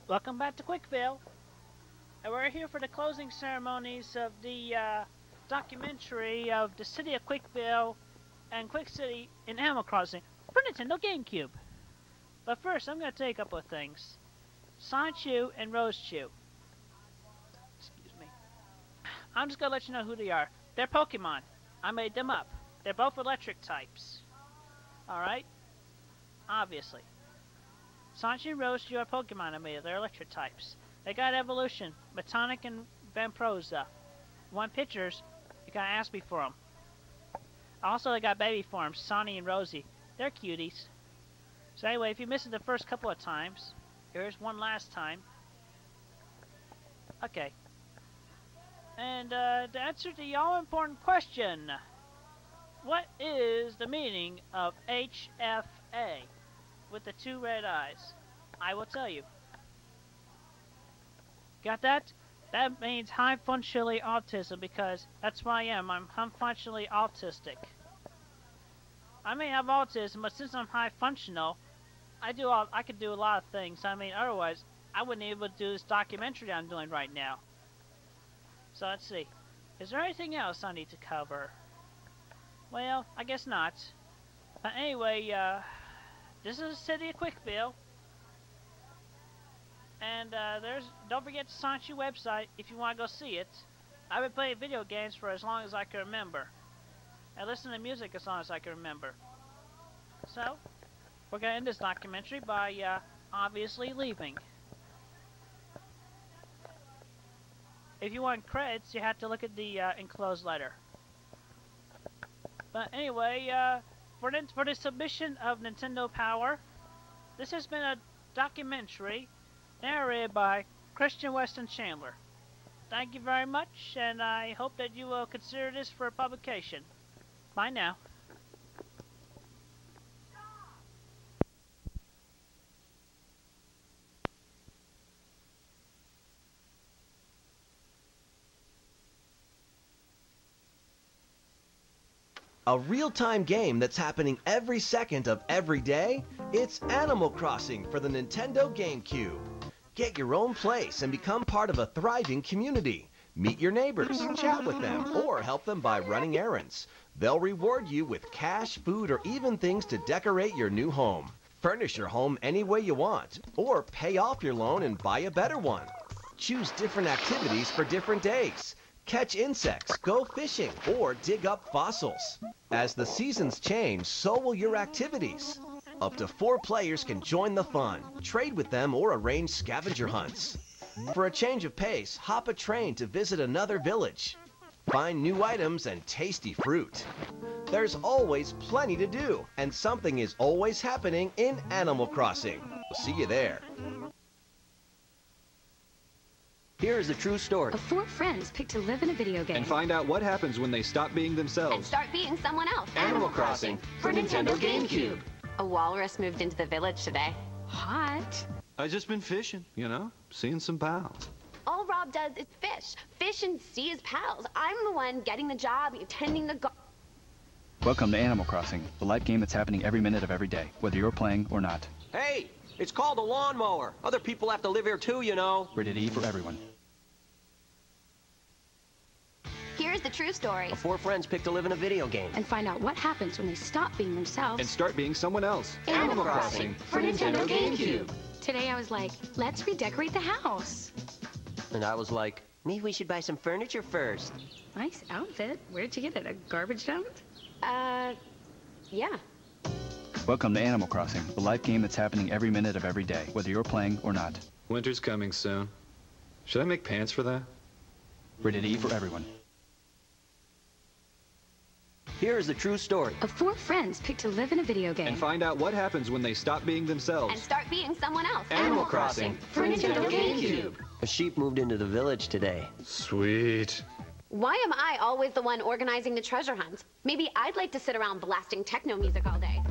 Welcome back to Quickville, and we're here for the closing ceremonies of the documentary of the city of Quickville and Quick City in Animal Crossing for Nintendo GameCube. But first, I'm going to tell you a couple of things. Sonichu and Rosechu. Excuse me. I'm just going to let you know who they are. They're Pokemon. I made them up. They're both electric types. Alright? Obviously. Sonichu and Rosechu are Pokemon I made. They're electric types. They got evolution. Metonic and Vamprosa. Want pictures? You gotta ask me for them. Also, they got baby forms. Sonny and Rosie. They're cuties. So anyway, if you missed it the first couple of times, here's one last time. Okay. And to answer the all-important question, what is the meaning of HFA? With the two red eyes. I will tell you. Got that? That means high functionally autism because that's what I am. I'm functionally autistic. I may have autism, but since I'm high functional, I could do a lot of things. I mean, otherwise, I wouldn't be able to do this documentary I'm doing right now. So let's see. Is there anything else I need to cover? Well, I guess not. But anyway, this is the city of Quickville. And don't forget the Sanchi website if you want to go see it. I've been playing video games for as long as I can remember. And listen to music as long as I can remember. So, we're going to end this documentary by, obviously leaving. If you want credits, you have to look at the enclosed letter. But anyway, for the submission of Nintendo Power, this has been a documentary narrated by Christian Weston Chandler. Thank you very much, and I hope that you will consider this for publication. Bye now. A real-time game that's happening every second of every day? It's Animal Crossing for the Nintendo GameCube. Get your own place and become part of a thriving community. Meet your neighbors, chat with them, or help them by running errands. They'll reward you with cash, food, or even things to decorate your new home. Furnish your home any way you want, or pay off your loan and buy a better one. Choose different activities for different days. Catch insects, go fishing, or dig up fossils. As the seasons change, so will your activities. Up to 4 players can join the fun, trade with them, or arrange scavenger hunts. For a change of pace, hop a train to visit another village. Find new items and tasty fruit. There's always plenty to do, and something is always happening in Animal Crossing. See you there. Here is a true story of 4 friends picked to live in a video game and find out what happens when they stop being themselves and start being someone else. Animal Crossing for Nintendo GameCube. A walrus moved into the village today. Hot. I just been fishing, you know, seeing some pals. All Rob does is fish. Fish and see his pals. I'm the one getting the job, tending the Welcome to Animal Crossing, the life game that's happening every minute of every day, whether you're playing or not. Hey, it's called a lawnmower. Other people have to live here too, you know. Rated E for everyone. Here's the true story of 4 friends picked to live in a video game and find out what happens when they stop being themselves and start being someone else. Animal Crossing for Nintendo GameCube. Today I was like, let's redecorate the house. And I was like, maybe we should buy some furniture first. Nice outfit. Where'd you get it? A garbage dump? Yeah. Welcome to Animal Crossing, the life game that's happening every minute of every day, whether you're playing or not. Winter's coming soon. Should I make pants for that? Rated E for everyone. Here is the true story of 4 friends picked to live in a video game and find out what happens when they stop being themselves and start being someone else. Animal Crossing for Nintendo GameCube. A sheep moved into the village today. Sweet. Why am I always the one organizing the treasure hunt? Maybe I'd like to sit around blasting techno music all day.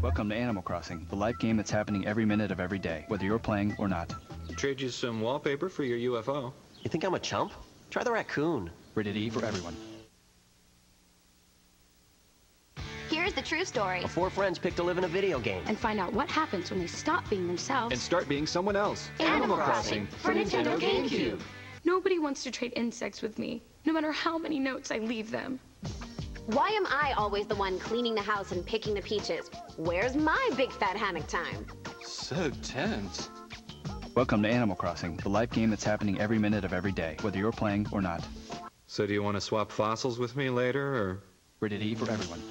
Welcome to Animal Crossing, the life game that's happening every minute of every day, whether you're playing or not. Trade you some wallpaper for your UFO. You think I'm a chump? Try the raccoon. Rated E for everyone. Here's the true story of 4 friends picked to live in a video game and find out what happens when they stop being themselves and start being someone else. Animal Crossing for Nintendo GameCube. Nobody wants to trade insects with me, no matter how many notes I leave them. Why am I always the one cleaning the house and picking the peaches? Where's my big fat hammock time? So tense. Welcome to Animal Crossing, the life game that's happening every minute of every day, whether you're playing or not. So do you want to swap fossils with me later, or? Rated E for everyone.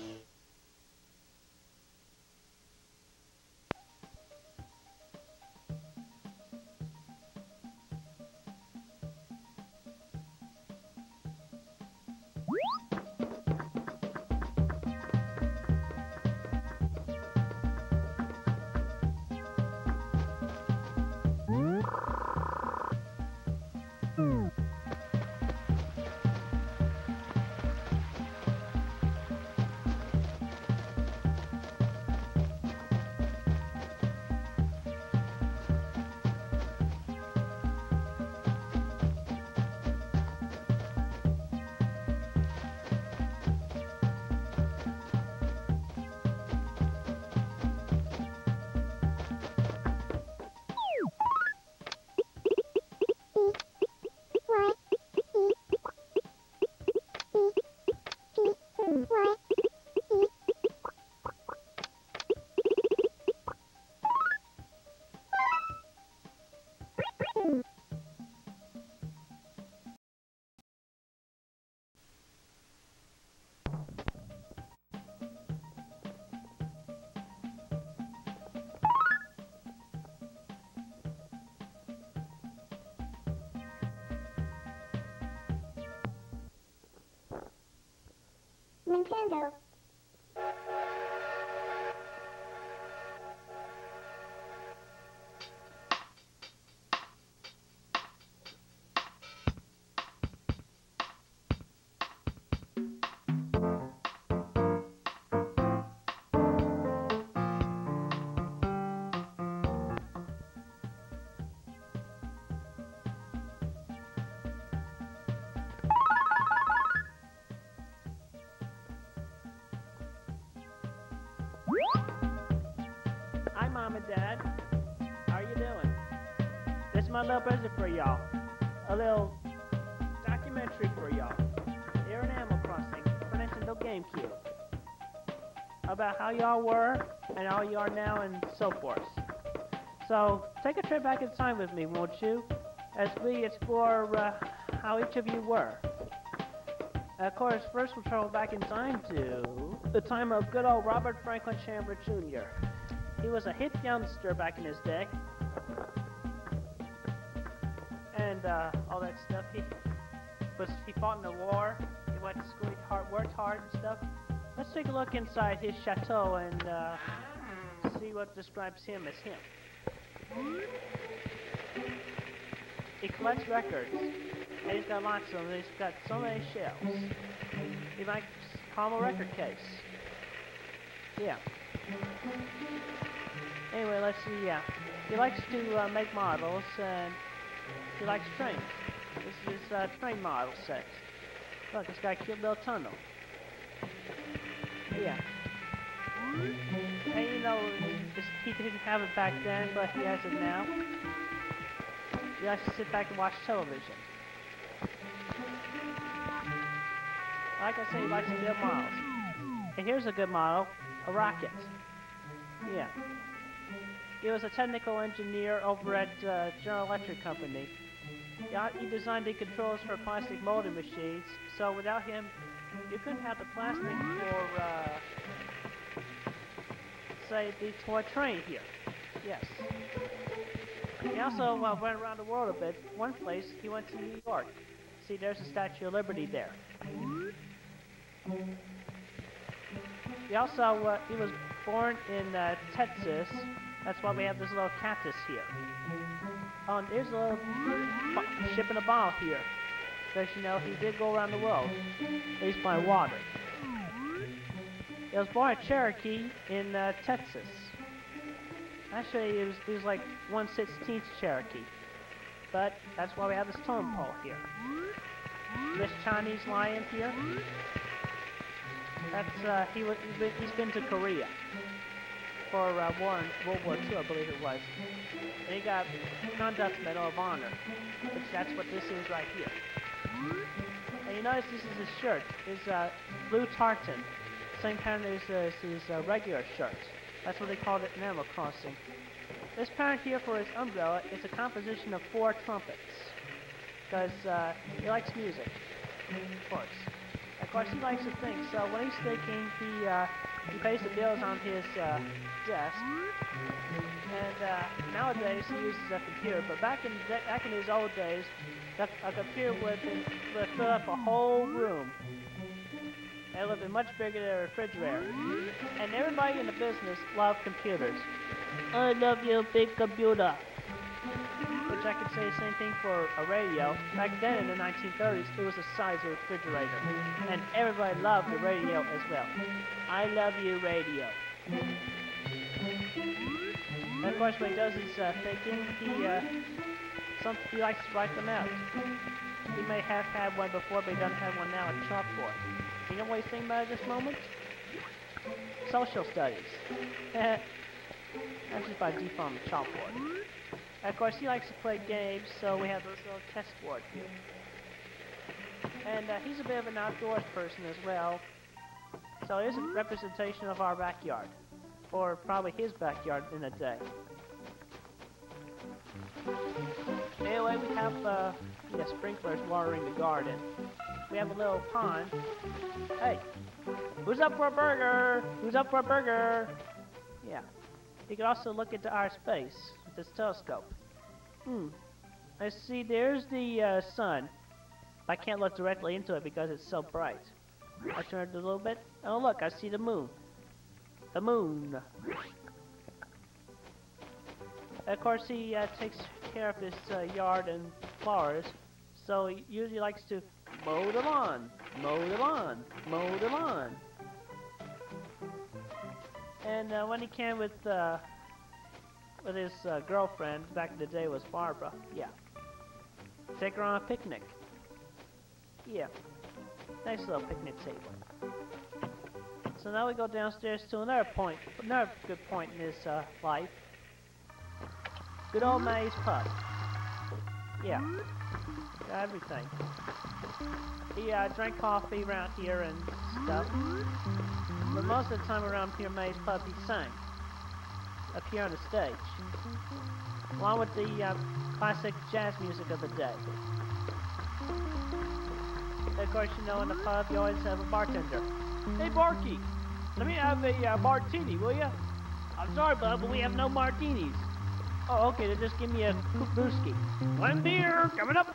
Nintendo. Hi, Mom and Dad. How you doing? This is my little present for y'all. A little documentary for y'all. Here in Animal Crossing for Nintendo GameCube. About how y'all were and how you are now and so forth. So, take a trip back in time with me, won't you? As we explore how each of you were. Of course, first we'll travel back in time to the time of good old Robert Franklin Chandler Jr. He was a hip youngster back in his day. And all that stuff. He fought in the war. He went to school, worked hard and stuff. Let's take a look inside his chateau and see what describes him as him. He collects records. And he's got lots of them. He's got so many shelves. He might call him a record case. Yeah. Anyway, let's see. Yeah, he likes to make models, and he likes trains. This is his train model set. Look, it's got a cute little tunnel. Yeah. And you know, he didn't have it back then, but he has it now. He likes to sit back and watch television. Like I say, he likes to build models. And here's a good model, a rocket. Yeah. He was a technical engineer over at General Electric Company. He designed the controls for plastic molding machines, so without him, you couldn't have the plastic for, say, the toy train here. Yes. He also went around the world a bit. One place, he went to New York. See, there's the Statue of Liberty there. He also, he was born in Texas. That's why we have this little cactus here. Oh, and there's a little ship in a bottle here. Because, you know, he did go around the world, at least by water. He was born at Cherokee in Texas. Actually, he was like 1/16 Cherokee. But that's why we have this totem pole here. This Chinese lion here. That's he's been to Korea for World War II, I believe it was. And he got Conduct Medal of Honor, which that's what this is right here. And you notice this is his shirt. His blue tartan, same kind as his regular shirt. That's what they called it in Animal Crossing. This parent here for his umbrella is a composition of 4 trumpets, because he likes music, of course. Of course, he likes to think, so when he's thinking, he pays the bills on his desk. And nowadays he uses a computer, but back in his old days, a computer would fill up a whole room. It would have been much bigger than a refrigerator. And everybody in the business loved computers. I love you, big computer. Which I could say the same thing for a radio. Back then in the 1930s, it was the size of a refrigerator. And everybody loved the radio as well. I love you, radio. And of course, when he does his thinking, he likes to write them out. He may have had one before, but he doesn't have one now at chalkboard. You know what he's thinking about at this moment? Social studies. That's just by default on the chalkboard. And of course, he likes to play games, so we have this little test board here. And he's a bit of an outdoors person as well. So it is a representation of our backyard. Or probably his backyard in a day. Anyway, we have sprinklers watering the garden. We have a little pond. Hey, who's up for a burger? Who's up for a burger? Yeah. You can also look into our space with this telescope. Let's see, there's the sun. I can't look directly into it because it's so bright. I turned it a little bit. Oh look, I see the moon. The moon. Of course, he takes care of his yard and flowers, so he usually likes to mow the lawn, mow the lawn, mow the lawn. And when he came with his girlfriend, back in the day was Barbara, yeah. Take her on a picnic. Yeah, nice little picnic table. So now we go downstairs to another good point in his life. Good old May's pub. Yeah, got everything. He drank coffee around here and stuff. But most of the time around here May's pub he sang. Up here on the stage. Along with the classic jazz music of the day. Of course, you know, in the pub you always have a bartender. Hey, Barky, let me have a martini, will ya? I'm sorry, bud, but we have no martinis. Oh, okay, then just give me a brewski. One beer, coming up.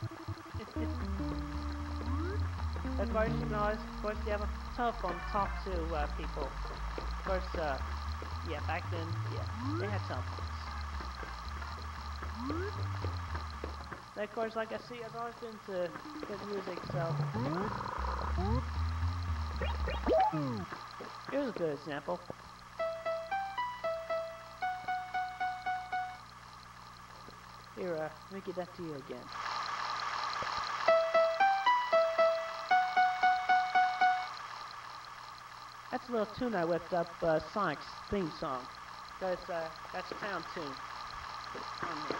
Of course, you know, you have a telephone to talk to people. Of course, yeah, back then, yeah, they had telephones. And of course, like I see, I've always been to good music, so... Here's a good example. Here, let me get that to you again. That's a little tune I whipped up, Sonic's theme song. That's Town Tune. On there.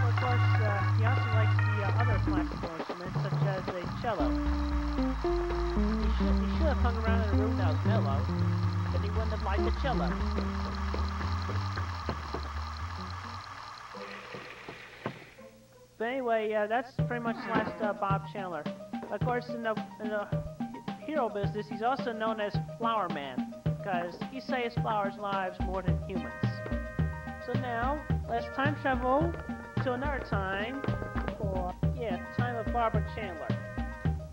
Of course, he also likes the other classical instruments, such as the cello. He should have hung around in a room that was mellow, then he wouldn't have liked the cello. But anyway, that's pretty much the last Bob Chandler. Of course, in the hero business, he's also known as Flower Man, because he saves flowers' lives more than humans. So now, let's time travel to another time for, time of Barbara Chandler,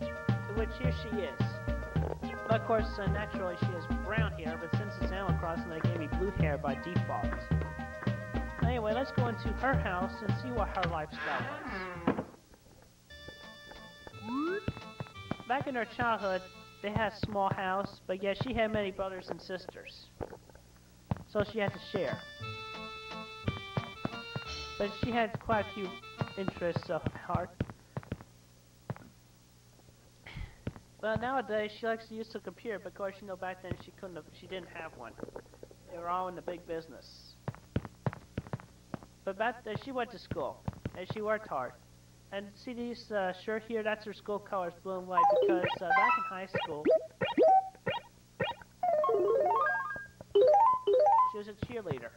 in which here she is. But of course, naturally she has brown hair, but since it's Animal Crossing, they gave me blue hair by default. Anyway, let's go into her house and see what her lifestyle was. Back in her childhood, they had a small house, but yet she had many brothers and sisters. So she had to share. But she had quite a few interests of heart. But nowadays, she likes to use the computer, but of course, you know, back then she didn't have one. They were all in the big business. But back then, she went to school, and she worked hard. And see these shirt here, that's her school colors, blue and white, because back in high school, she was a cheerleader.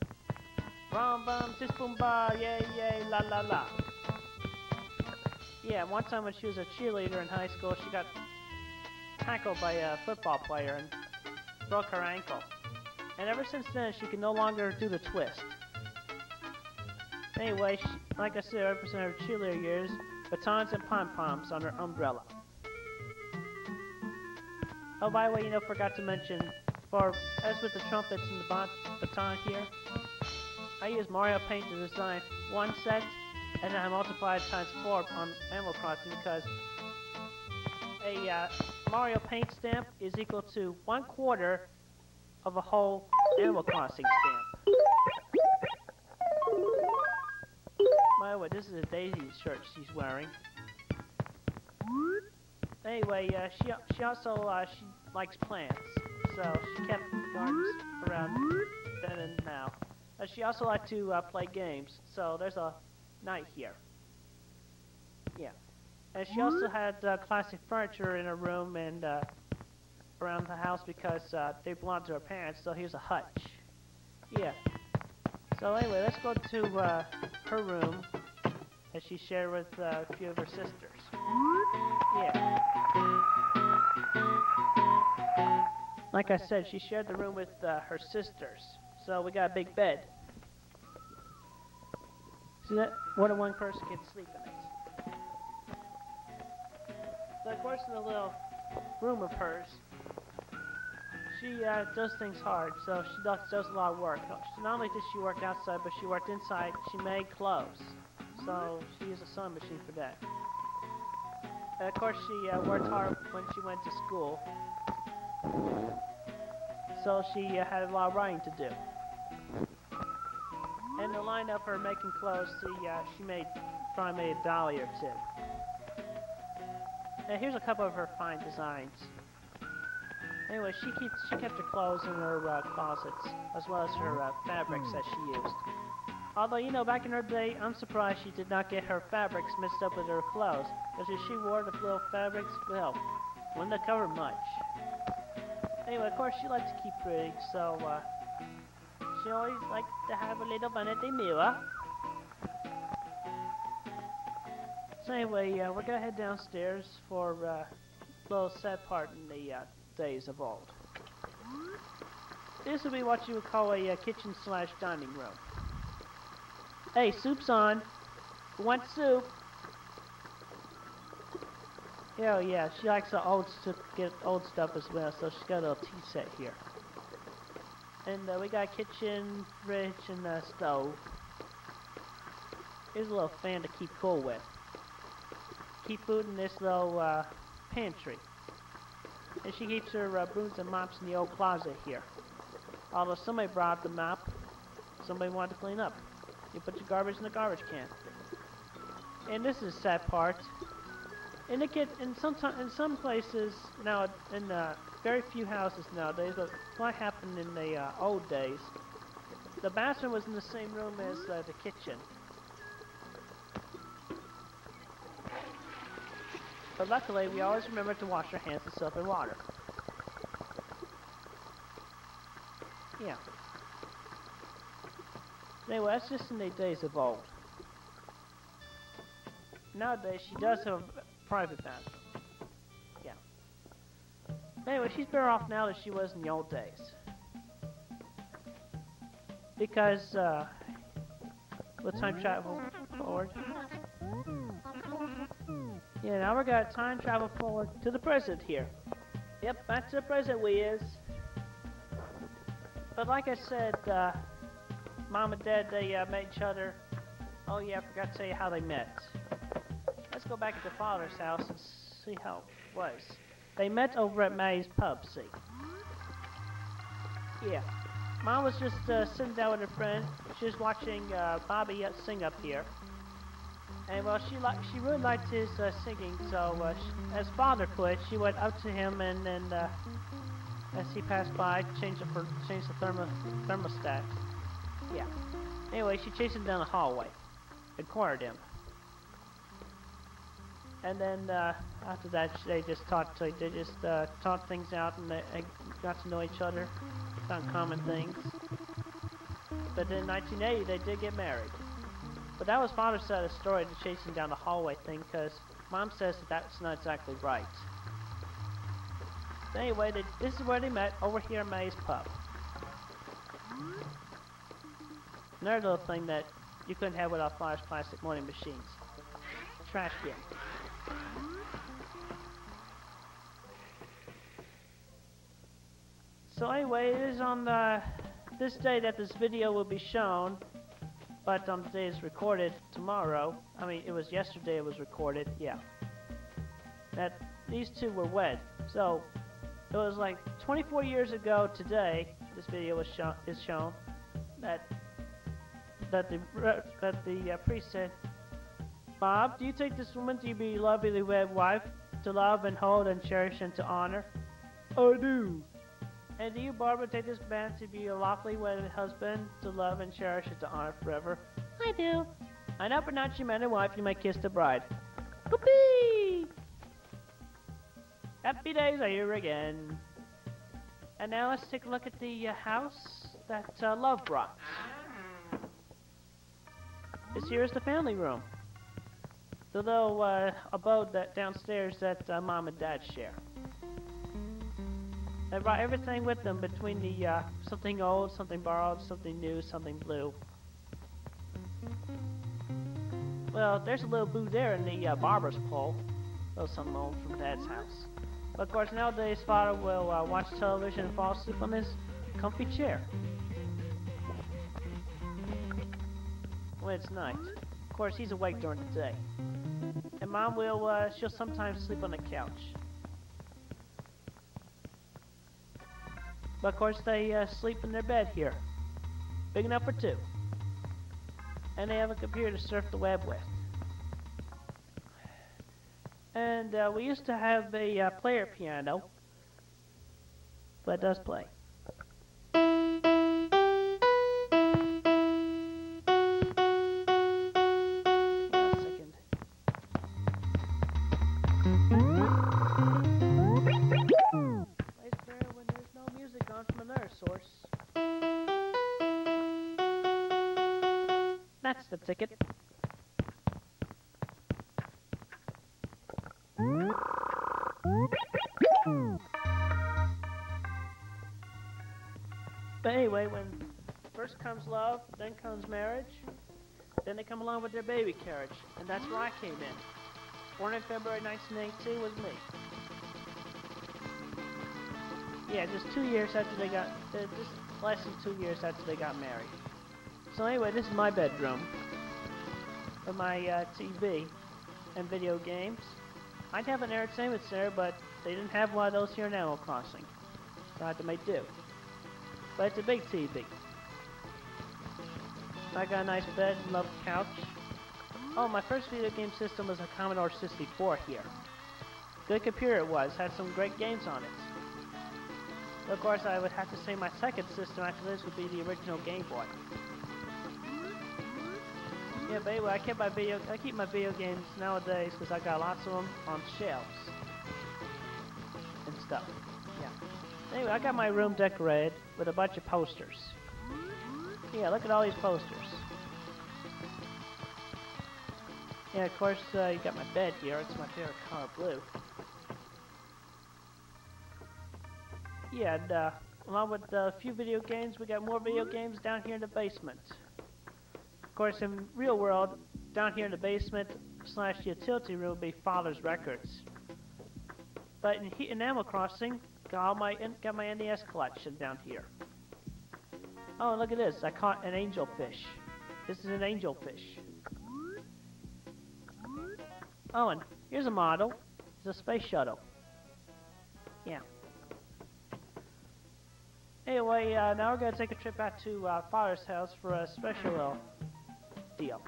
Bum bum, sis boom ba, yay yay, la la la. Yeah, one time when she was a cheerleader in high school, she got tackled by a football player and broke her ankle. And ever since then, she can no longer do the twist. Anyway, like I said, represented her cheerleader years, batons and pom-poms on her umbrella. Oh, by the way, forgot to mention, as with the trumpets and the baton here, I use Mario Paint to design one set, and then I multiplied times 4 on Animal Crossing because a Mario Paint stamp is equal to 1/4 of a whole Animal Crossing stamp. By the way, this is a Daisy shirt she's wearing. Anyway, she also she likes plants, so she kept gardens around then and now. She also liked to play games, so there's a knight here. Yeah, and she also had classic furniture in her room and around the house because they belonged to her parents. So here's a hutch. Yeah. So anyway, let's go to her room that she shared with a few of her sisters. Yeah. Like I said, she shared the room with her sisters. So we got a big bed. See that? More than one person can sleep in it. But of course, in the little room of hers, she does things hard, so she does a lot of work. Not only did she work outside, but she worked inside. She made clothes, so she used a sewing machine for that. And of course, she worked hard when she went to school, so she had a lot of writing to do. And the line of her making clothes, she probably made a dolly or two. And here's a couple of her fine designs. Anyway, she kept her clothes in her closets, as well as her fabrics that she used. Although, you know, back in her day, I'm surprised she did not get her fabrics mixed up with her clothes. Because if she wore the little fabrics, well, wouldn't have covered much. Anyway, of course, she liked to keep pretty, so she always liked to have a little vanity mirror. So anyway, we're gonna head downstairs for a little sad part in the days of old. This will be what you would call a kitchen/dining room. Hey, soup's on. Who wants soup? Hell yeah, she likes the get old stuff as well, so she's got a little tea set here. And we got a kitchen, fridge, and a stove. Here's a little fan to keep cool with. Keep food in this little pantry. And she keeps her brooms and mops in the old closet here. Although somebody brought up the mop, somebody wanted to clean up. You put your garbage in the garbage can. And this is the sad part. In some places now, in very few houses nowadays, but what happened in the old days, the bathroom was in the same room as the kitchen. But luckily, we always remember to wash our hands with soap and water. Yeah. Anyway, that's just in the days of old. Nowadays, she does have a private bathroom. Yeah. Anyway, she's better off now than she was in the old days. Because, with time travel forward. Yeah, now we're gonna time travel forward to the present here. Yep, back to the present we is. But like I said, Mom and Dad, they met each other. Oh yeah, I forgot to tell you how they met. Let's go back to Father's house and see how it was. They met over at May's pub, see. Yeah. Mom was just sitting down with her friend. She was watching Bobby sing up here. And well, she really liked his singing, so as Father put it, she went up to him and as he passed by, changed the thermostat. Yeah. Anyway, she chased him down the hallway and cornered him. And then after that, they just talked things out, and they got to know each other, found common things. But then in 1980, they did get married. But that was Father's side of the story, the chasing down the hallway thing, because Mom says that's not exactly right. But anyway, this is where they met, over here at May's pub. Another little thing that you couldn't have without Father's plastic molding machines. Trash bin. So anyway, it is on this day that this video will be shown, but on the day it's recorded tomorrow. I mean, it was yesterday it was recorded, yeah. That these two were wed. So it was like 24 years ago today, this video was shown, that the priest said, "Bob, do you take this woman to be your lovely wed wife, to love and hold and cherish and to honor?" "I do." "And do you, Barbara, take this man to be your lawfully wedded husband, to love and cherish and to honor forever?" "I do." "I now pronounce you man and wife, you may kiss the bride." Whoopee! Happy days are here again. And now let's take a look at the house that love brought. This here is the family room. The little abode that downstairs that Mom and Dad share. They brought everything with them between the something old, something borrowed, something new, something blue. Well, there's a little boo there in the barber's pole. little something old from Dad's house. But of course, nowadays, Father will watch television and fall asleep on his comfy chair when it's night. Of course, he's awake during the day. And Mom will, she'll sometimes sleep on the couch. But of course, they sleep in their bed here, big enough for two. And they have a computer to surf the web with. And we used to have a player piano, but it does play. That's the ticket. But anyway, when first comes love, then comes marriage, then they come along with their baby carriage, and that's where I came in. Born in February 1982 was me. Yeah, just 2 years after they got, just less than 2 years after they got married. So anyway, this is my bedroom with my TV and video games. I'd have an entertainment center, but they didn't have one of those here in Animal Crossing, so I had to make do. But it's a big TV. I got a nice bed, love couch. Oh, my first video game system was a Commodore 64 here. Good computer it was, had some great games on it. But of course, I would have to say my second system after this would be the original Game Boy. Yeah, but anyway, I keep my video games nowadays because I got lots of them on shelves and stuff. Yeah. Anyway, I got my room decorated with a bunch of posters. Yeah, look at all these posters. Yeah, of course, you got my bed here. It's my favorite color, blue. Yeah, and along with a few video games, we got more video games down here in the basement. Of course, in real world, down here in the basement / utility room would be Father's records. But in Animal Crossing, got my NES collection down here. Oh, look at this! I caught an angelfish. This is an angelfish. Oh, and here's a model. It's a space shuttle. Yeah. Anyway, now we're gonna take a trip out to Father's house for a special little deal.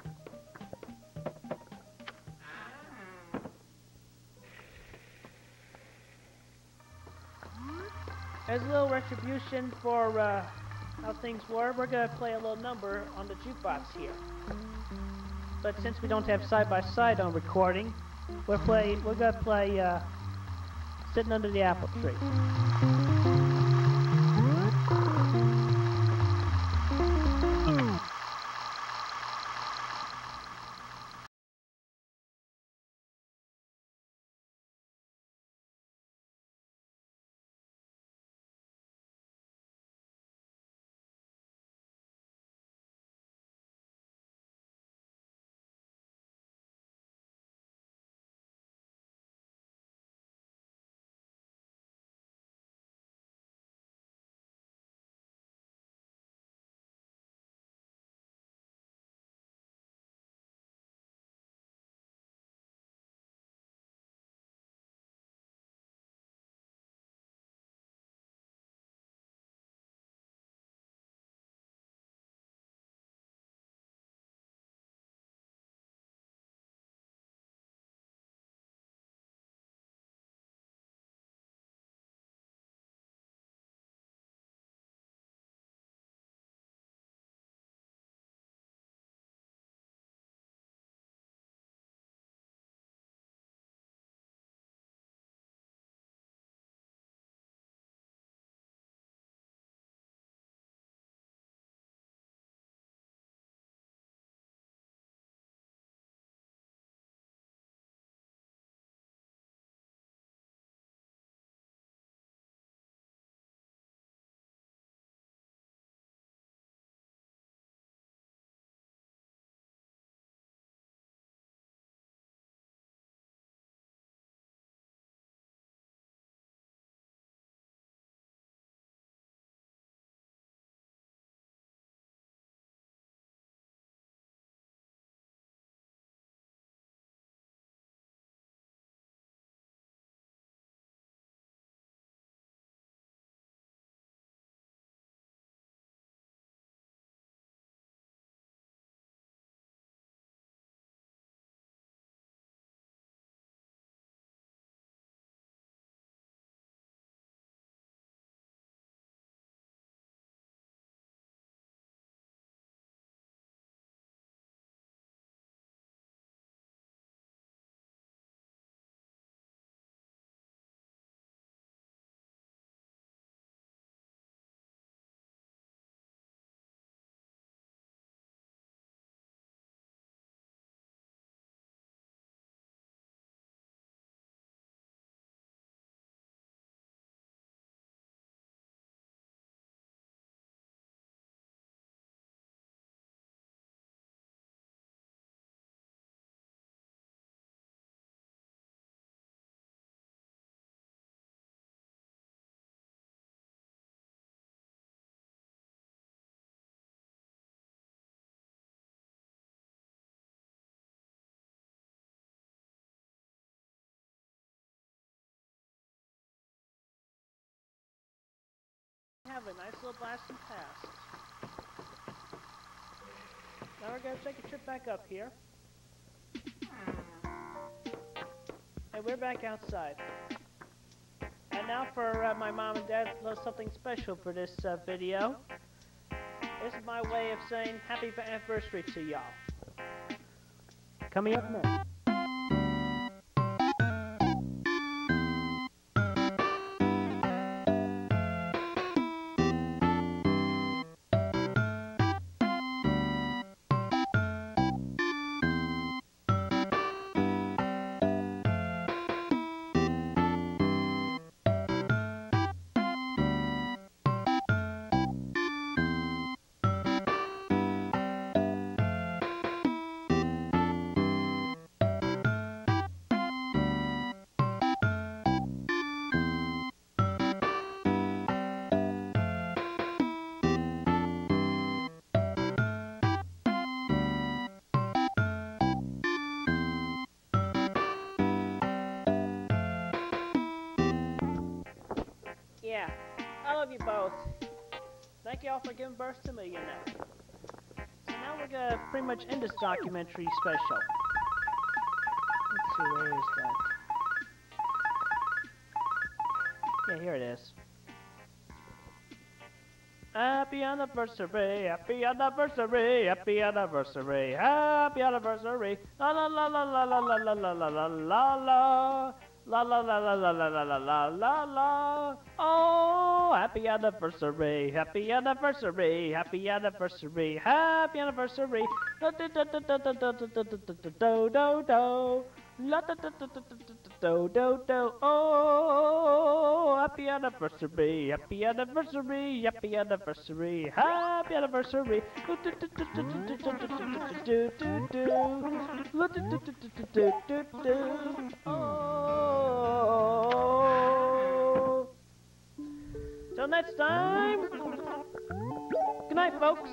As a little retribution for how things were, we're gonna play a little number on the jukebox here. But since we don't have side-by-side on recording, we're gonna play Sitting Under the Apple Tree. Lovely, nice little blasting pass. Now we're gonna take a trip back up here. And we're back outside. And now for my mom and dad, a little something special for this video. This is my way of saying happy anniversary to y'all. Coming up next. Yeah, I love you both. Thank you all for giving birth to me, you know. So now we're gonna pretty much end this documentary special. Let's see, where is that? Yeah, here it is. Happy anniversary, happy anniversary, happy anniversary, happy anniversary. La la la la la la la la la la la la. La la la la la la la la la la la. Oh, happy anniversary, happy anniversary, happy anniversary, happy anniversary. Do do do do do do do do do do. La do do do do do do. Oh, happy anniversary, happy anniversary, happy anniversary, happy anniversary. Do do do do do do do do do do do. Oh. Till next time. Good night, folks.